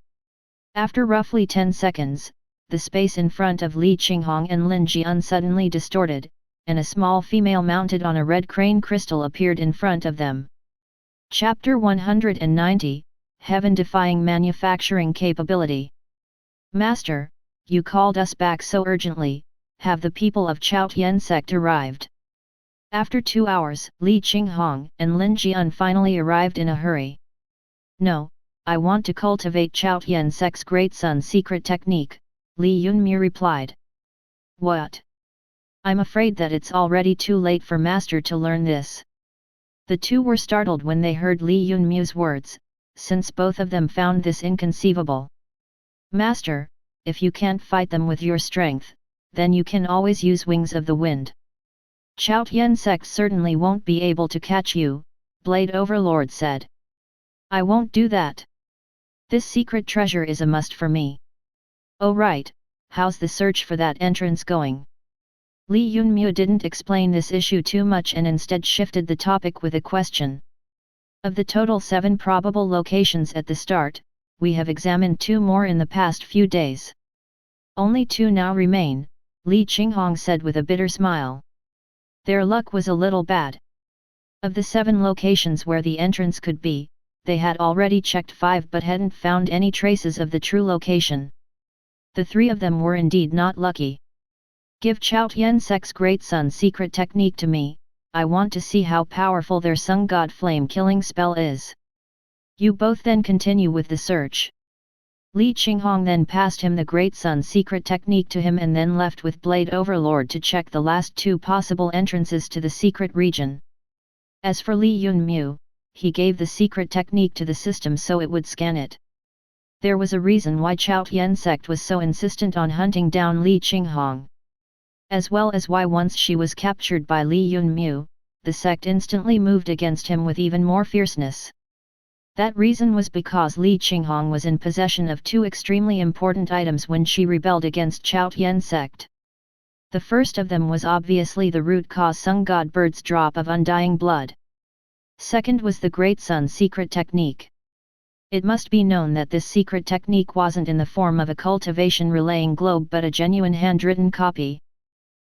After roughly 10 seconds, the space in front of Li Qinghong and Lin Jian suddenly distorted, and a small female mounted on a red crane crystal appeared in front of them. Chapter 190, Heaven-Defying Manufacturing Capability. Master, you called us back so urgently, have the people of Chaotian Sect arrived? After 2 hours, Li Qinghong and Lin Jian finally arrived in a hurry. No, I want to cultivate Chaotian Sect's Great Sun Secret Technique, Li Yunmu replied. What? I'm afraid that it's already too late for Master to learn this. The two were startled when they heard Li Yunmu's words, since both of them found this inconceivable. Master, if you can't fight them with your strength, then you can always use Wings of the Wind. Chaotian Sect certainly won't be able to catch you, Blade Overlord said. I won't do that. This secret treasure is a must for me. Oh right, how's the search for that entrance going? Li Yunmu didn't explain this issue too much and instead shifted the topic with a question. Of the total 7 probable locations at the start, we have examined 2 more in the past few days. Only 2 now remain, Li Qinghong said with a bitter smile. Their luck was a little bad. Of the 7 locations where the entrance could be, they had already checked 5 but hadn't found any traces of the true location. The 3 of them were indeed not lucky. Give Chaotian Sect's Great Sun Secret Technique to me, I want to see how powerful their sun god flame-killing spell is. You both then continue with the search. Li Qinghong then passed him the Great Sun's secret technique to him and then left with Blade Overlord to check the last 2 possible entrances to the secret region. As for Li Yunmu, he gave the secret technique to the system so it would scan it. There was a reason why Chaotian sect was so insistent on hunting down Li Qinghong. As well as why once she was captured by Li Yunmu, the sect instantly moved against him with even more fierceness. That reason was because Li Qinghong was in possession of 2 extremely important items when she rebelled against Chaotian sect. The first of them was obviously the root cause Sun God Bird's drop of undying blood. Second was the Great Sun's secret technique. It must be known that this secret technique wasn't in the form of a cultivation relaying globe but a genuine handwritten copy.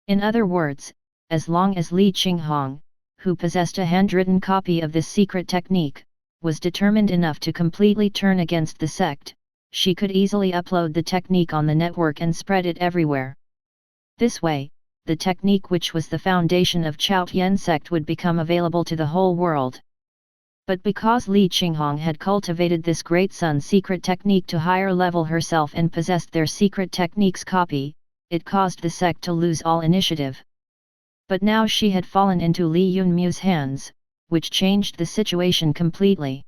In other words, as long as Li Qinghong, who possessed a handwritten copy of this secret technique, was determined enough to completely turn against the sect, she could easily upload the technique on the network and spread it everywhere. This way, the technique which was the foundation of Chaotian sect would become available to the whole world. But because Li Qinghong had cultivated this Great Sun's secret technique to higher level herself and possessed their secret technique's copy, it caused the sect to lose all initiative. But now she had fallen into Li Yunmu's hands, which changed the situation completely.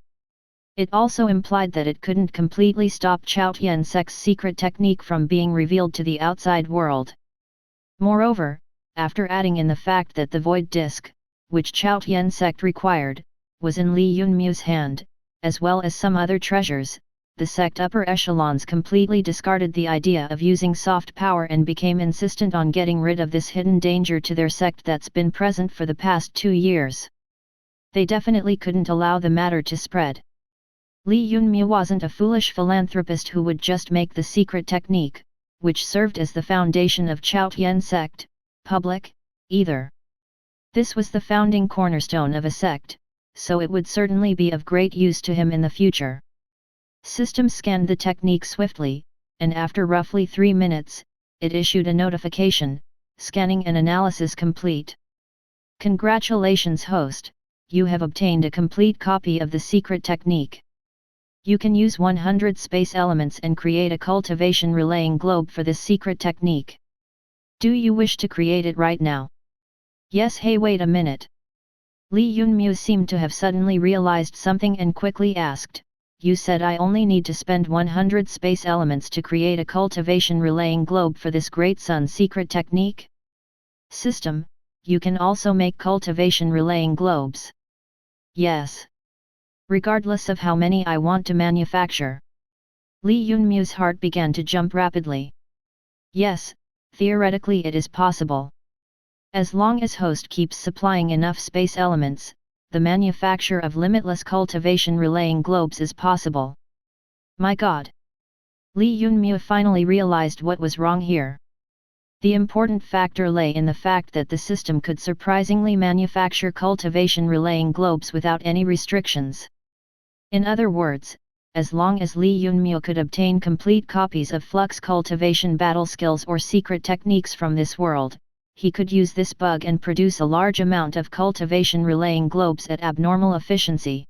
It also implied that it couldn't completely stop Chaotian sect's secret technique from being revealed to the outside world. Moreover, after adding in the fact that the void disk, which Chaotian sect required, was in Li Yunmu's hand, as well as some other treasures, the sect upper echelons completely discarded the idea of using soft power and became insistent on getting rid of this hidden danger to their sect that's been present for the past 2 years. They definitely couldn't allow the matter to spread. Li Yunmu wasn't a foolish philanthropist who would just make the secret technique, which served as the foundation of Chaotian sect, public, either. This was the founding cornerstone of a sect, so it would certainly be of great use to him in the future. System scanned the technique swiftly, and after roughly 3 minutes, it issued a notification, scanning and analysis complete. Congratulations host, you have obtained a complete copy of the secret technique. You can use 100 space elements and create a cultivation relaying globe for this secret technique. Do you wish to create it right now? Yes. Hey, wait a minute. Li Yunmu seemed to have suddenly realized something and quickly asked, you said I only need to spend 100 space elements to create a cultivation relaying globe for this Great Sun's secret technique? System, you can also make cultivation relaying globes. Yes. Regardless of how many I want to manufacture. Li Yunmu's heart began to jump rapidly. Yes, theoretically it is possible. As long as host keeps supplying enough space elements, the manufacture of limitless cultivation relaying globes is possible. My god! Li Yunmu finally realized what was wrong here. The important factor lay in the fact that the system could surprisingly manufacture cultivation relaying globes without any restrictions. In other words, as long as Li Yunmu could obtain complete copies of flux cultivation battle skills or secret techniques from this world, he could use this bug and produce a large amount of cultivation relaying globes at abnormal efficiency.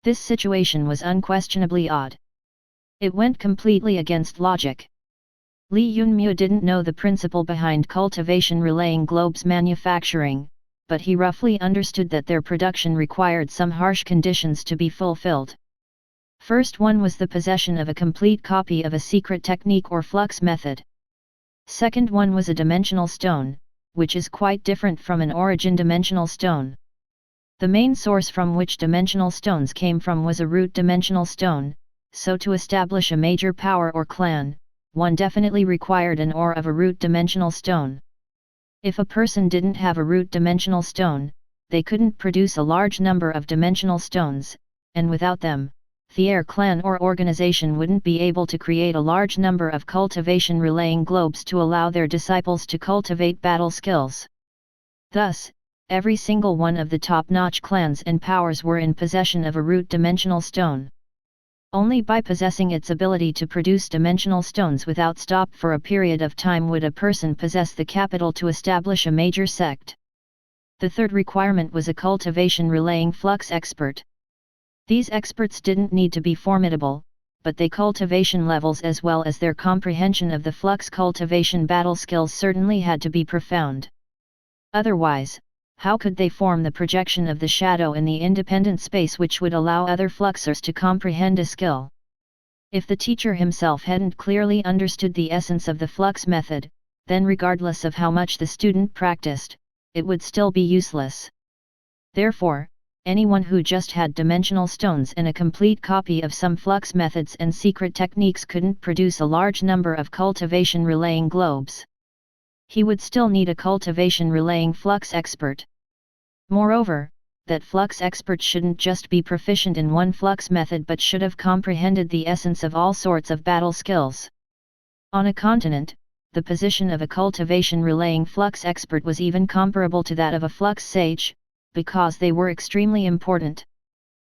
This situation was unquestionably odd. It went completely against logic. Li Yunmu didn't know the principle behind cultivation relaying globes manufacturing, but he roughly understood that their production required some harsh conditions to be fulfilled. First one was the possession of a complete copy of a secret technique or flux method. Second one was a dimensional stone, which is quite different from an origin dimensional stone. The main source from which dimensional stones came from was a root dimensional stone, so to establish a major power or clan, one definitely required an ore of a root dimensional stone. If a person didn't have a root dimensional stone, they couldn't produce a large number of dimensional stones, and without them, their clan or organization wouldn't be able to create a large number of cultivation relaying globes to allow their disciples to cultivate battle skills. Thus, every single one of the top-notch clans and powers were in possession of a root dimensional stone. Only by possessing its ability to produce dimensional stones without stop for a period of time would a person possess the capital to establish a major sect. The third requirement was a cultivation relaying flux expert. These experts didn't need to be formidable, but their cultivation levels as well as their comprehension of the flux cultivation battle skills certainly had to be profound. Otherwise, how could they form the projection of the shadow in the independent space which would allow other fluxers to comprehend a skill? If the teacher himself hadn't clearly understood the essence of the flux method, then regardless of how much the student practiced, it would still be useless. Therefore, anyone who just had dimensional stones and a complete copy of some flux methods and secret techniques couldn't produce a large number of cultivation relaying globes. He would still need a cultivation relaying flux expert. Moreover, that flux expert shouldn't just be proficient in one flux method but should have comprehended the essence of all sorts of battle skills. On a continent, the position of a cultivation relaying flux expert was even comparable to that of a flux sage, because they were extremely important.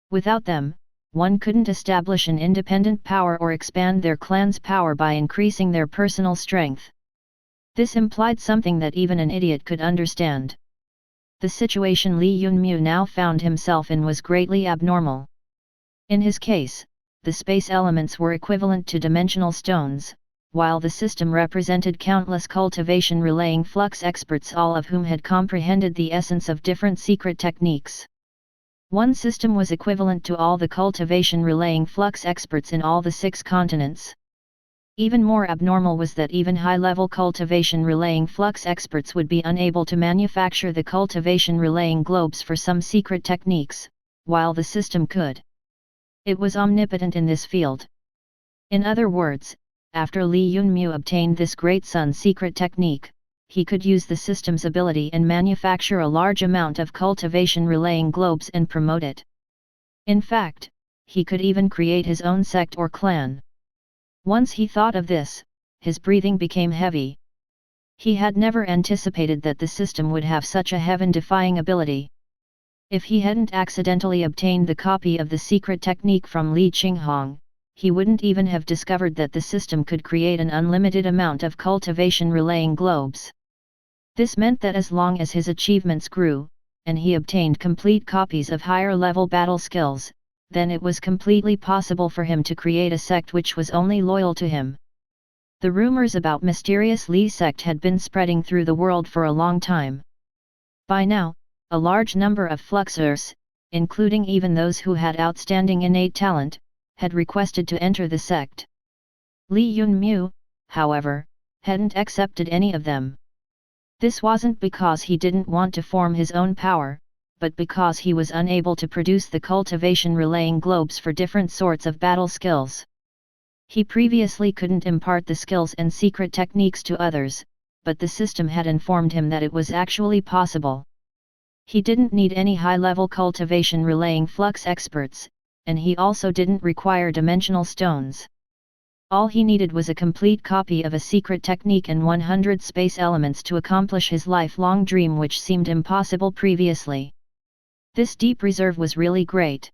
Without them, one couldn't establish an independent power or expand their clan's power by increasing their personal strength. This implied something that even an idiot could understand. The situation Li Yunmu now found himself in was greatly abnormal. In his case, the space elements were equivalent to dimensional stones, while the system represented countless cultivation relaying flux experts, all of whom had comprehended the essence of different secret techniques. One system was equivalent to all the cultivation relaying flux experts in all the 6 continents. Even more abnormal was that even high-level cultivation relaying flux experts would be unable to manufacture the cultivation relaying globes for some secret techniques, while the system could. It was omnipotent in this field. In other words, after Li Yunmu obtained this Great Sun secret technique, he could use the system's ability and manufacture a large amount of cultivation relaying globes and promote it. In fact, he could even create his own sect or clan. Once he thought of this, his breathing became heavy. He had never anticipated that the system would have such a heaven-defying ability. If he hadn't accidentally obtained the copy of the secret technique from Li Qinghong, he wouldn't even have discovered that the system could create an unlimited amount of cultivation relaying globes. This meant that as long as his achievements grew, and he obtained complete copies of higher-level battle skills, then it was completely possible for him to create a sect which was only loyal to him. The rumors about mysterious Li sect had been spreading through the world for a long time. By now, a large number of fluxers, including even those who had outstanding innate talent, had requested to enter the sect. Li Yunmu, however, hadn't accepted any of them. This wasn't because he didn't want to form his own power, but because he was unable to produce the cultivation relaying globes for different sorts of battle skills. He previously couldn't impart the skills and secret techniques to others, but the system had informed him that it was actually possible. He didn't need any high-level cultivation relaying flux experts, and he also didn't require dimensional stones. All he needed was a complete copy of a secret technique and 100 space elements to accomplish his lifelong dream, which seemed impossible previously. This deep reserve was really great.